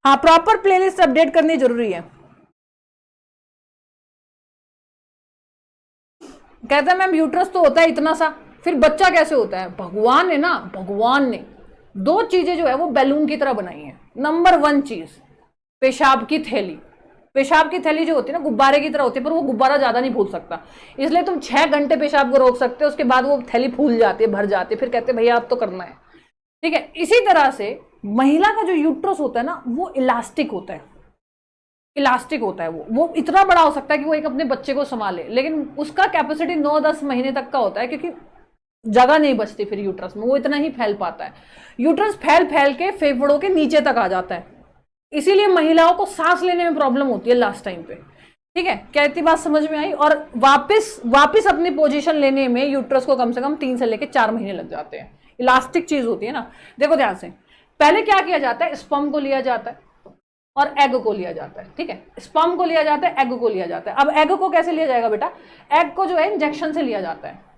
हाँ, प्रॉपर प्लेलिस्ट अपडेट करनी जरूरी है। कहता है मैम यूट्रस तो होता है इतना सा, फिर बच्चा कैसे होता है? भगवान ने ना, भगवान ने दो चीजें जो है वो बैलून की तरह बनाई है। नंबर 1 चीज, पेशाब की थैली। पेशाब की थैली जो होती है ना गुब्बारे की तरह होती है, पर वो गुब्बारा ज्यादा नहीं फूल सकता, इसलिए तुम 6 घंटे पेशाब को रोक सकते हो, उसके बाद वो थैली फूल जाती है, भर जाती है, फिर कहते हैं भैया अब तो करना है। ठीक है, इसी तरह से महिला का जो यूट्रस होता है ना वो इलास्टिक होता है। इलास्टिक होता है, वो इतना बड़ा हो सकता है कि वो एक अपने बच्चे को संभाले, लेकिन उसका कैपेसिटी 9-10 महीने तक का होता है, क्योंकि जगह नहीं बचती फिर यूट्रस में, वो इतना ही फैल पाता है। यूट्रस फैल फैल के फेफड़ों के नीचे तक आ जाता है, इसीलिए महिलाओं को सांस लेने में प्रॉब्लम होती है लास्ट टाइम पे। ठीक है, क्या इतनी बात समझ में आई? और वापस अपनी पोजीशन लेने में यूट्रस को कम से कम 3 से लेकर 4 महीने लग जाते हैं। इलास्टिक चीज होती है ना। देखो ध्यान से, पहले क्या किया जाता है? स्पर्म को लिया जाता है और एग को लिया जाता है। ठीक है, स्पर्म को लिया जाता है, एग को लिया जाता है। अब एग को कैसे लिया जाएगा बेटा? एग को जो है इंजेक्शन से लिया जाता है।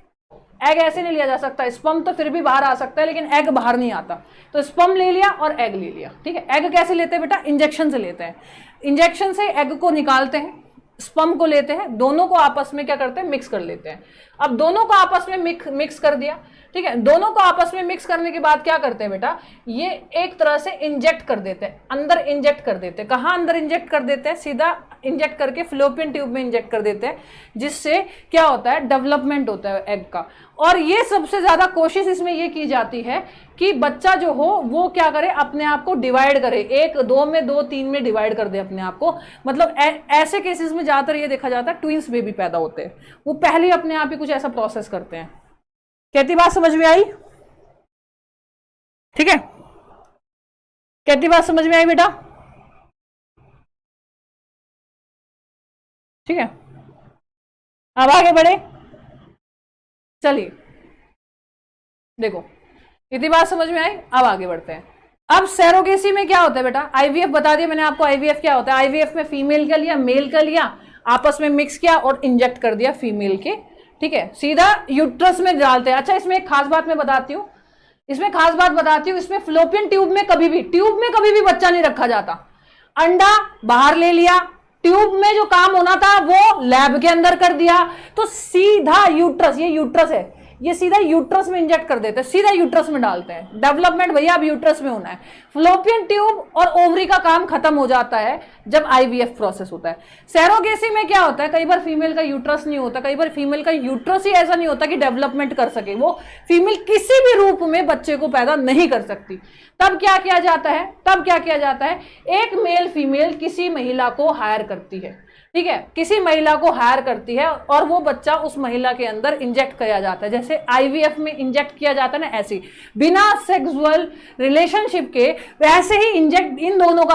एग ऐसे नहीं लिया जा सकता। स्पर्म तो फिर भी बाहर आ सकता है, लेकिन एग बाहर नहीं आता। तो स्पर्म ले लिया और एग ले लिया। ठीक है, एग कैसे लेते हैं बेटा? इंजेक्शन से लेते हैं। इंजेक्शन से एग को निकालते हैं, स्पर्म को लेते हैं, दोनों को आपस में क्या करते हैं? मिक्स कर लेते हैं। अब दोनों को आपस में मिक्स कर दिया। ठीक है, दोनों को आपस में मिक्स करने के बाद क्या करते हैं बेटा? ये एक तरह से इंजेक्ट कर देते हैं, अंदर इंजेक्ट कर देते हैं। कहाँ अंदर इंजेक्ट कर देते हैं? सीधा इंजेक्ट करके फ्लोपियन ट्यूब में इंजेक्ट कर देते हैं, जिससे क्या होता है? डेवलपमेंट होता है एग का। और ये सबसे ज्यादा कोशिश इसमें ये की जाती है कि बच्चा जो हो वो क्या करे? अपने आप को डिवाइड करे, 1, 2 में, 2, 3 में डिवाइड कर दे अपने आप को। मतलब ऐसे केसेस में ज्यादातर ये देखा जाता है ट्विंस बेबी पैदा होते हैं, वो पहले अपने आप ही कुछ ऐसा प्रोसेस करते हैं। कहती बात समझ में आई? ठीक है, कहती बात समझ में आई बेटा? ठीक है, अब आगे बढ़े। चलिए देखो, इतनी बात समझ में आई। अब आगे बढ़ते हैं। अब सैरोगेसी में क्या होता है बेटा? आईवीएफ बता दिया मैंने आपको। आईवीएफ क्या होता है? आईवीएफ में फीमेल का लिया, मेल का लिया, आपस में मिक्स किया और इंजेक्ट कर दिया फीमेल के। ठीक है, सीधा यूट्रस में डालते हैं। अच्छा, इसमें एक खास बात मैं बताती हूँ, इसमें फ्लोपियन ट्यूब में कभी भी बच्चा नहीं रखा जाता। अंडा बाहर ले लिया, ट्यूब में जो काम होना था वो लैब के अंदर कर दिया, तो सीधा यूट्रस, ये यूट्रस है, ये सीधा यूट्रस में इंजेक्ट कर देते हैं, सीधा यूट्रस में डालते हैं। डेवलपमेंट भैया अब यूट्रस में होना है। फ्लोपियन ट्यूब और ओवरी का काम खत्म हो जाता है जब आईवीएफ प्रोसेस होता है। सैरोगेसी में क्या होता है? कई बार फीमेल का यूट्रस नहीं होता, कई बार फीमेल का यूट्रस ही ऐसा नहीं होता कि डेवलपमेंट कर सके, वो फीमेल किसी भी रूप में बच्चे को पैदा नहीं कर सकती। तब क्या किया जाता है? एक मेल फीमेल किसी महिला को हायर करती है। ठीक है, किसी महिला को हायर करती है और वो बच्चा उस महिला के अंदर इंजेक्ट किया जाता है, जैसे आईवीएफ में इंजेक्ट किया जाता है ना, ऐसे बिना सेक्सुअल रिलेशनशिप के वैसे ही इंजेक्ट इन दोनों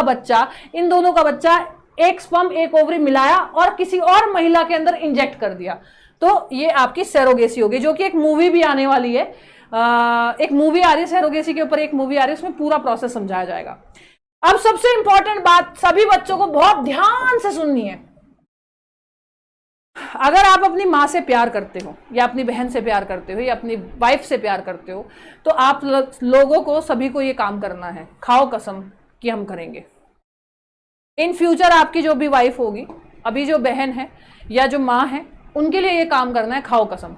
का बच्चा एक स्पर्म एक ओवरी मिलाया और किसी और महिला के अंदर इंजेक्ट कर दिया। तो ये आपकी सैरोगेसी होगी, जो कि एक मूवी भी आने वाली है। एक मूवी आ रही है सैरोगेसी के ऊपर, एक मूवी आ रही है, उसमें पूरा प्रोसेस समझाया जाएगा। अब सबसे इंपॉर्टेंट बात सभी बच्चों को बहुत ध्यान से सुननी है। अगर आप अपनी माँ से प्यार करते हो या अपनी बहन से प्यार करते हो या अपनी वाइफ से प्यार करते हो, तो आप लोगों को सभी को ये काम करना है। खाओ कसम कि हम करेंगे। इन फ्यूचर आपकी जो भी वाइफ होगी, अभी जो बहन है या जो माँ है, उनके लिए ये काम करना है, खाओ कसम।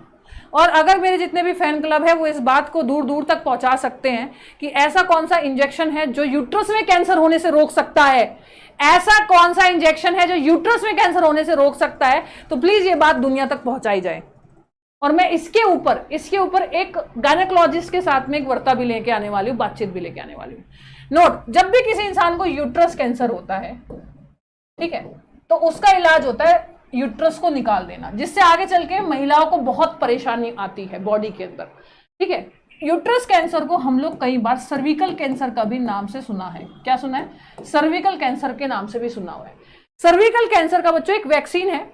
और अगर मेरे जितने भी फैन क्लब है वो इस बात को दूर दूर तक पहुंचा सकते हैं कि ऐसा कौन सा इंजेक्शन है जो यूट्रस में कैंसर होने से रोक सकता है, ऐसा कौन सा इंजेक्शन है जो यूट्रस में कैंसर होने से रोक सकता है, तो प्लीज ये बात दुनिया तक पहुंचाई जाए। और मैं इसके ऊपर एक गायनेकोलॉजिस्ट के साथ में एक वार्ता भी लेके आने वाली हूँ, बातचीत भी लेके आने वाली हूँ। नोट, जब भी किसी इंसान को यूट्रस कैंसर होता है, ठीक है, तो उसका इलाज होता है यूट्रस को निकाल देना, जिससे आगे चल के महिलाओं को बहुत परेशानी आती है बॉडी के अंदर, ठीक है। यूट्रस कैंसर को हम लोग कई बार सर्विकल कैंसर का भी नाम से सुना है। क्या सुना है? सर्विकल कैंसर के नाम से भी सुना हुआ है। सर्विकल कैंसर का बच्चों एक वैक्सीन है।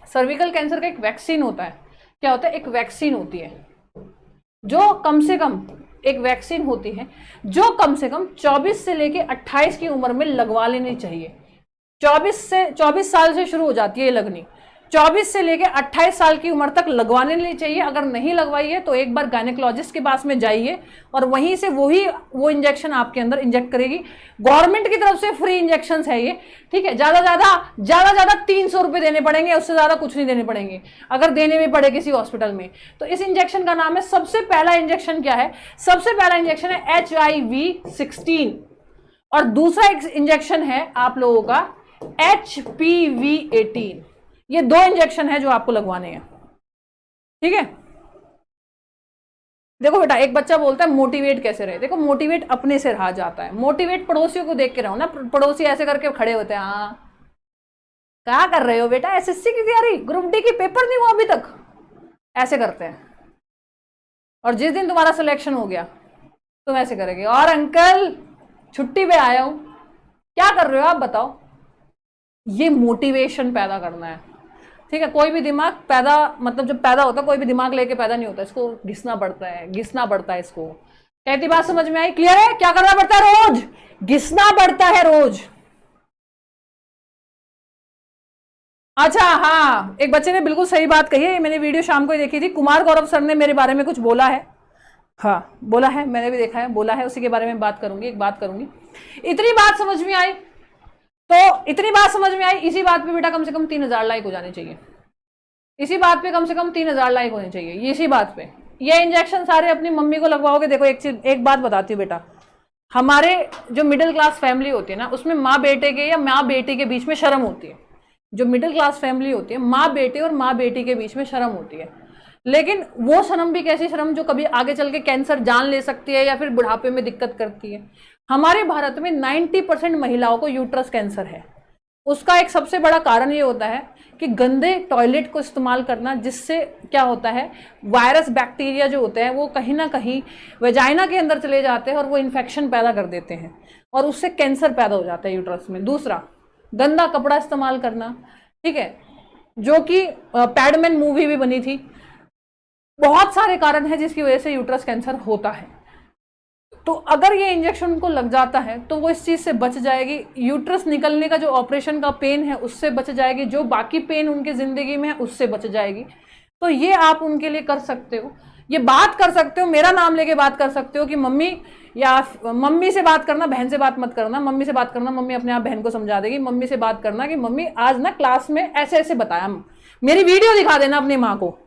सर्विकल कैंसर का एक वैक्सीन होता है। क्या होता है? एक वैक्सीन होती है जो कम से कम, एक वैक्सीन होती है जो कम से कम 24 से लेके 28 की उम्र में लगवा लेनी चाहिए। 24 साल से शुरू हो जाती है ये लगनी, 24 से लेके 28 साल की उम्र तक लगवाने नहीं चाहिए। अगर नहीं लगवाई है तो एक बार गायनेकोलॉजिस्ट के पास में जाइए और वहीं से वो इंजेक्शन आपके अंदर इंजेक्ट करेगी। गवर्नमेंट की तरफ से फ्री इंजेक्शन है ये, ठीक है। ज्यादा 300 रुपए देने पड़ेंगे, उससे ज्यादा कुछ नहीं देने पड़ेंगे अगर देने भी पड़े किसी हॉस्पिटल में। तो इस इंजेक्शन का नाम है, सबसे पहला इंजेक्शन क्या है? सबसे पहला इंजेक्शन है HIV-16 और दूसरा इंजेक्शन है आप लोगों का HPV-18। ये 2 इंजेक्शन है जो आपको लगवाने हैं, ठीक है। देखो बेटा, एक बच्चा बोलता है मोटिवेट कैसे रहे। देखो, मोटिवेट अपने से रहा जाता है, मोटिवेट पड़ोसियों को देख के रहो ना। पड़ोसी ऐसे करके खड़े होते हैं, हाँ क्या कर रहे हो बेटा, SSC की तैयारी, ग्रुप डी की पेपर नहीं हुआ अभी तक, ऐसे करते हैं। और जिस दिन तुम्हारा सिलेक्शन हो गया तुम ऐसे करेंगे, और अंकल छुट्टी पे आया हूं, क्या कर रहे हो आप बताओ। ये मोटिवेशन पैदा करना है, ठीक है। कोई भी दिमाग पैदा, मतलब जब पैदा होता है, कोई भी दिमाग लेके पैदा नहीं होता, इसको घिसना पड़ता है इसको। कहती बात समझ में आई? क्लियर है? क्या करना पड़ता है? रोज घिसना पड़ता है, रोज। अच्छा हाँ, एक बच्चे ने बिल्कुल सही बात कही है, मैंने वीडियो शाम को ही देखी थी। कुमार गौरव सर ने मेरे बारे में कुछ बोला है, हाँ बोला है, मैंने भी देखा है, बोला है, उसी के बारे में बात करूंगी, एक बात करूंगी। इतनी बात समझ में आई तो इसी बात पे बेटा कम से कम 3000 लाइक हो जाने चाहिए। इसी बात पे कम से कम 3000 लाइक होने चाहिए, इसी बात पे। ये इंजेक्शन सारे अपनी मम्मी को लगवाओगे। देखो एक बात बताती हूँ बेटा, हमारे जो मिडिल क्लास फैमिली होती है ना, उसमें माँ बेटे के या माँ बेटी के बीच में शर्म होती है। जो मिडिल क्लास फैमिली होती है, माँ बेटे और माँ बेटी के बीच में शर्म होती है। लेकिन वो शर्म भी कैसी शर्म जो कभी आगे चल के कैंसर जान ले सकती है या फिर बुढ़ापे में दिक्कत करती है। हमारे भारत में 90% महिलाओं को यूट्रस कैंसर है। उसका एक सबसे बड़ा कारण ये होता है कि गंदे टॉयलेट को इस्तेमाल करना, जिससे क्या होता है, वायरस बैक्टीरिया जो होते हैं वो कहीं ना कहीं वेजाइना के अंदर चले जाते हैं और वो इन्फेक्शन पैदा कर देते हैं और उससे कैंसर पैदा हो जाता है यूट्रस में। दूसरा, गंदा कपड़ा इस्तेमाल करना, ठीक है, जो कि पैडमैन मूवी भी बनी थी। बहुत सारे कारण हैं जिसकी वजह से यूट्रस कैंसर होता है। तो अगर ये इंजेक्शन उनको लग जाता है तो वो इस चीज से बच जाएगी। यूट्रस निकलने का जो ऑपरेशन का पेन है उससे बच जाएगी, जो बाकी पेन उनके जिंदगी में है उससे बच जाएगी। तो ये आप उनके लिए कर सकते हो, ये बात कर सकते हो, मेरा नाम लेके बात कर सकते हो कि मम्मी, या मम्मी से बात करना, बहन से बात मत करना। मम्मी से बात करना, मम्मी अपने आप बहन को समझा देगी। मम्मी से बात करना कि मम्मी आज ना क्लास में ऐसे ऐसे बताया, मेरी वीडियो दिखा देना अपनी माँ को।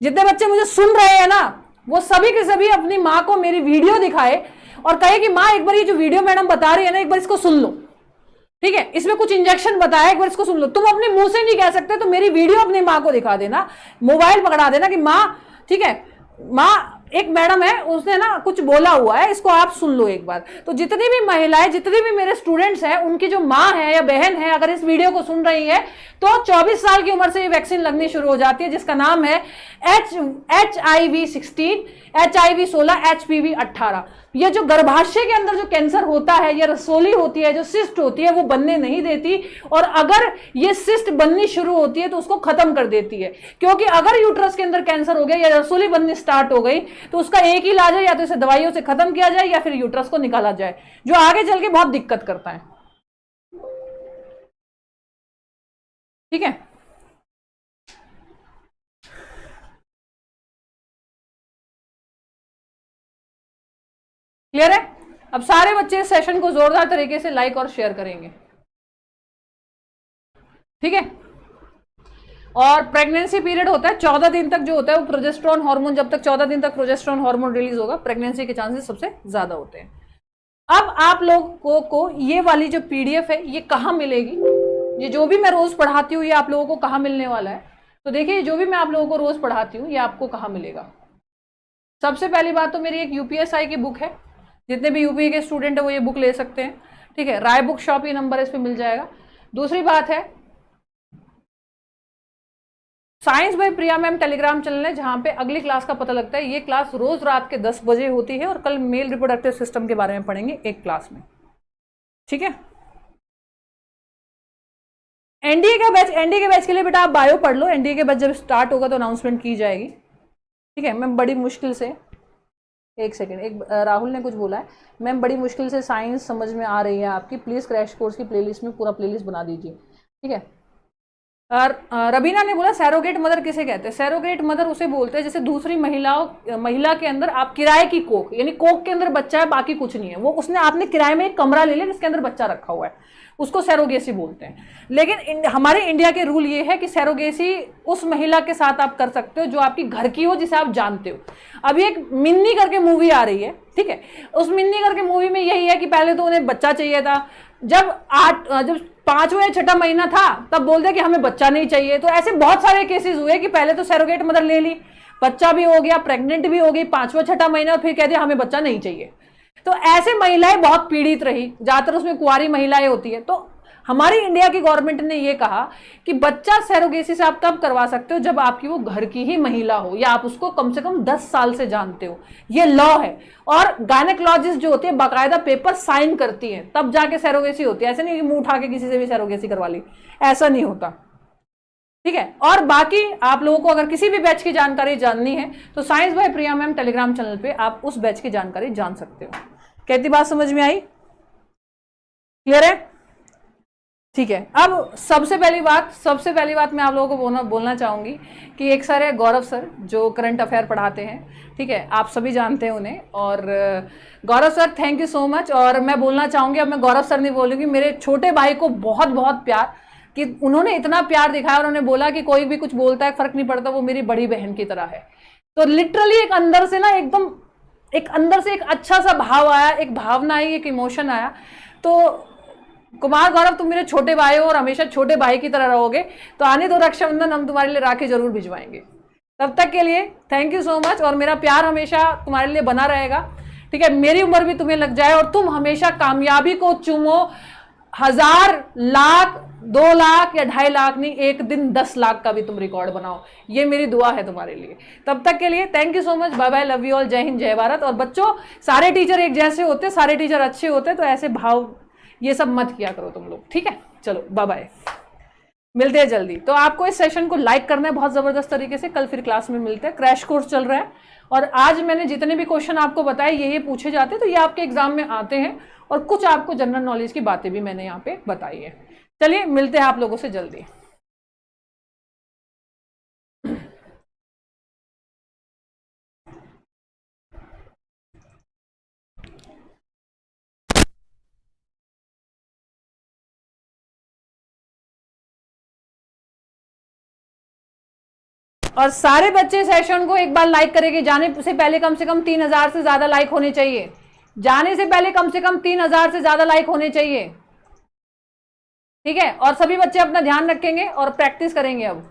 जितने बच्चे मुझे सुन रहे हैं ना, वो सभी के सभी अपनी माँ को मेरी वीडियो दिखाए और कहे कि माँ एक बार ये जो वीडियो मैडम बता रही है ना, एक बार इसको सुन लो, ठीक है, इसमें कुछ इंजेक्शन बताया, एक बार इसको सुन लो। तुम अपने मुंह से नहीं कह सकते तो मेरी वीडियो अपनी माँ को दिखा देना, मोबाइल पकड़ा देना कि माँ, ठीक है माँ, एक मैडम है उसने ना कुछ बोला हुआ है, इसको आप सुन लो एक बार। तो जितनी भी महिलाएं, जितने भी मेरे स्टूडेंट्स हैं, उनकी जो माँ है या बहन है, अगर इस वीडियो को सुन रही है तो 24 साल की उम्र से ये वैक्सीन लगनी शुरू हो जाती है, जिसका नाम है HIV-16, HIV-16, HPV-18। ये जो गर्भाशय के अंदर जो कैंसर होता है, ये रसोली होती है, जो सिस्ट होती है, वो बनने नहीं देती, और अगर ये सिस्ट बननी शुरू होती है तो उसको खत्म कर देती है। क्योंकि अगर यूट्रस के अंदर कैंसर हो गया या रसोली बननी स्टार्ट हो गई तो उसका एक ही इलाज है, या तो इसे दवाइयों से खत्म किया जाए या फिर यूट्रस को निकाला जाए, जो आगे चल के बहुत दिक्कत करता है, ठीक है। क्लियर है? अब सारे बच्चे इस सेशन को जोरदार तरीके से लाइक और शेयर करेंगे। ठीक है। और प्रेगनेंसी पीरियड होता है 14 दिन तक, जो होता है वो प्रोजेस्टेरोन हार्मोन, जब तक 14 दिन तक प्रोजेस्टेरोन हार्मोन रिलीज होगा, प्रेगनेंसी के चांसेस सबसे ज्यादा होते हैं। अब आप लोगों को ये वाली जो पीडीएफ है ये कहाँ मिलेगी, ये जो भी मैं रोज पढ़ाती हूँ ये आप लोगों को कहाँ मिलने वाला है? तो देखिए, जो भी मैं आप लोगों को रोज पढ़ाती हूँ ये आपको कहाँ मिलेगा। सबसे पहली बात तो मेरी एक यूपीएसआई की बुक है, जितने भी यूपी के स्टूडेंट है वो ये बुक ले सकते हैं, ठीक है। राय बुक शॉप, ये नंबर इस पे मिल जाएगा। दूसरी बात है science by Priya ma'am Telegram channel है, जहां पे अगली क्लास का पता लगता है। ये क्लास रोज रात के 10 बजे होती है और कल मेल रिप्रोडक्टिव सिस्टम के बारे में पढ़ेंगे एक क्लास में, ठीक है। एनडीए का बैच, एनडीए के बैच के लिए बेटा आप बायो पढ़ लो, एनडीए के बैच जब स्टार्ट होगा तो अनाउंसमेंट की जाएगी, ठीक है। मैम बड़ी मुश्किल से, एक सेकेंड, एक राहुल ने कुछ बोला है, मैम बड़ी मुश्किल से साइंस समझ में आ रही है आपकी, प्लीज क्रैश कोर्स की प्लेलिस्ट में पूरा प्लेलिस्ट बना दीजिए, ठीक है। और रबीना ने बोला सैरोगेट मदर किसे कहते हैं? सैरोगेट मदर उसे बोलते हैं जैसे दूसरी महिला के अंदर आप किराए की कोख, यानी कोख के अंदर बच्चा है बाकी कुछ नहीं है, वो उसने आपने किराए में एक कमरा ले लिया जिसके अंदर बच्चा रखा हुआ है, उसको सैरोगेसी बोलते हैं। लेकिन हमारे इंडिया के रूल ये है कि सैरोगेसी उस महिला के साथ आप कर सकते हो जो आपकी घर की हो, जिसे आप जानते हो। अभी एक मिन्नी करके मूवी आ रही है, ठीक है, उस मिन्नी करके मूवी में यही है कि पहले तो उन्हें बच्चा चाहिए था, जब 5वां या 6वां महीना था तब बोलते कि हमें बच्चा नहीं चाहिए। तो ऐसे बहुत सारे केसेस हुए कि पहले तो सैरोगेट मदर ले ली, बच्चा भी हो गया, प्रेग्नेंट भी हो गई 5वां 6वां महीना, और फिर कहते हमें बच्चा नहीं चाहिए। तो ऐसे महिलाएं बहुत पीड़ित रही, ज्यादातर उसमें कुंवारी महिलाएं होती है। तो हमारी इंडिया की गवर्नमेंट ने यह कहा कि बच्चा सैरोगेसी से आप तब करवा सकते हो जब आपकी वो घर की ही महिला हो या आप उसको कम से कम 10 साल से जानते हो, ये लॉ है। और गायनेकोलॉजिस्ट जो होती है बाकायदा पेपर साइन करती है, तब जाके सैरोगेसी होती है। ऐसे नहीं कि मुंह उठा के किसी से भी सैरोगेसी करवा ली, ऐसा नहीं होता, ठीक है। और बाकी आप लोगों को अगर किसी भी बैच की जानकारी जाननी है तो science by Priya ma'am Telegram channel पे आप उस बैच की जानकारी जान सकते हो। कहती बात समझ में आई? क्लियर है? ठीक है। अब सबसे पहली बात मैं आप लोगों को बोलना चाहूंगी कि एक सर है गौरव सर, जो करंट अफेयर पढ़ाते हैं, ठीक है, आप सभी जानते हैं उन्हें। और Gaurav sir thank you so much. और मैं बोलना चाहूंगी, अब मैं गौरव सर नहीं बोलूंगी, मेरे छोटे भाई को बहुत बहुत प्यार, कि उन्होंने इतना प्यार दिखाया, उन्होंने बोला कि कोई भी कुछ बोलता है फर्क नहीं पड़ता, वो मेरी बड़ी बहन की तरह है। तो लिटरली एक अंदर से ना एकदम एक अंदर से एक अच्छा सा भाव आया, एक भावना आई, एक इमोशन आया। तो कुमार गौरव तुम मेरे छोटे भाई हो और हमेशा छोटे भाई की तरह रहोगे, तो आने दो रक्षाबंधन, हम तुम्हारे लिए राखी जरूर भिजवाएंगे। तब तक के लिए थैंक यू सो मच, और मेरा प्यार हमेशा तुम्हारे लिए बना रहेगा, ठीक है। मेरी उम्र भी तुम्हें लग जाए और तुम हमेशा कामयाबी को चूमो, 1000 लाख 2 लाख या 2.5 लाख नहीं, एक दिन 10 लाख का भी तुम रिकॉर्ड बनाओ, ये मेरी दुआ है तुम्हारे लिए। तब तक के लिए thank you so much, bye bye, love you all, जय हिंद जय भारत। और बच्चों, सारे टीचर एक जैसे होते, सारे टीचर अच्छे होते, तो ऐसे भाव ये सब मत किया करो तुम लोग, ठीक है। चलो बाय बाय, मिलते हैं जल्दी। तो आपको इस सेशन को लाइक करना है बहुत जबरदस्त तरीके से, कल फिर क्लास में मिलते हैं। क्रैश कोर्स चल रहा है और आज मैंने जितने भी क्वेश्चन आपको बताए ये पूछे जाते हैं, तो ये आपके एग्जाम में आते हैं, और कुछ आपको जनरल नॉलेज की बातें भी मैंने यहाँ पे बताई है। चलिए मिलते हैं आप लोगों से जल्दी। और सारे बच्चे सेशन को एक बार लाइक करेंगे, जाने से पहले कम से कम 3000 से ज्यादा लाइक होने चाहिए, जाने से पहले कम से कम 3000 से ज्यादा लाइक होने चाहिए, ठीक है। और सभी बच्चे अपना ध्यान रखेंगे और प्रैक्टिस करेंगे अब।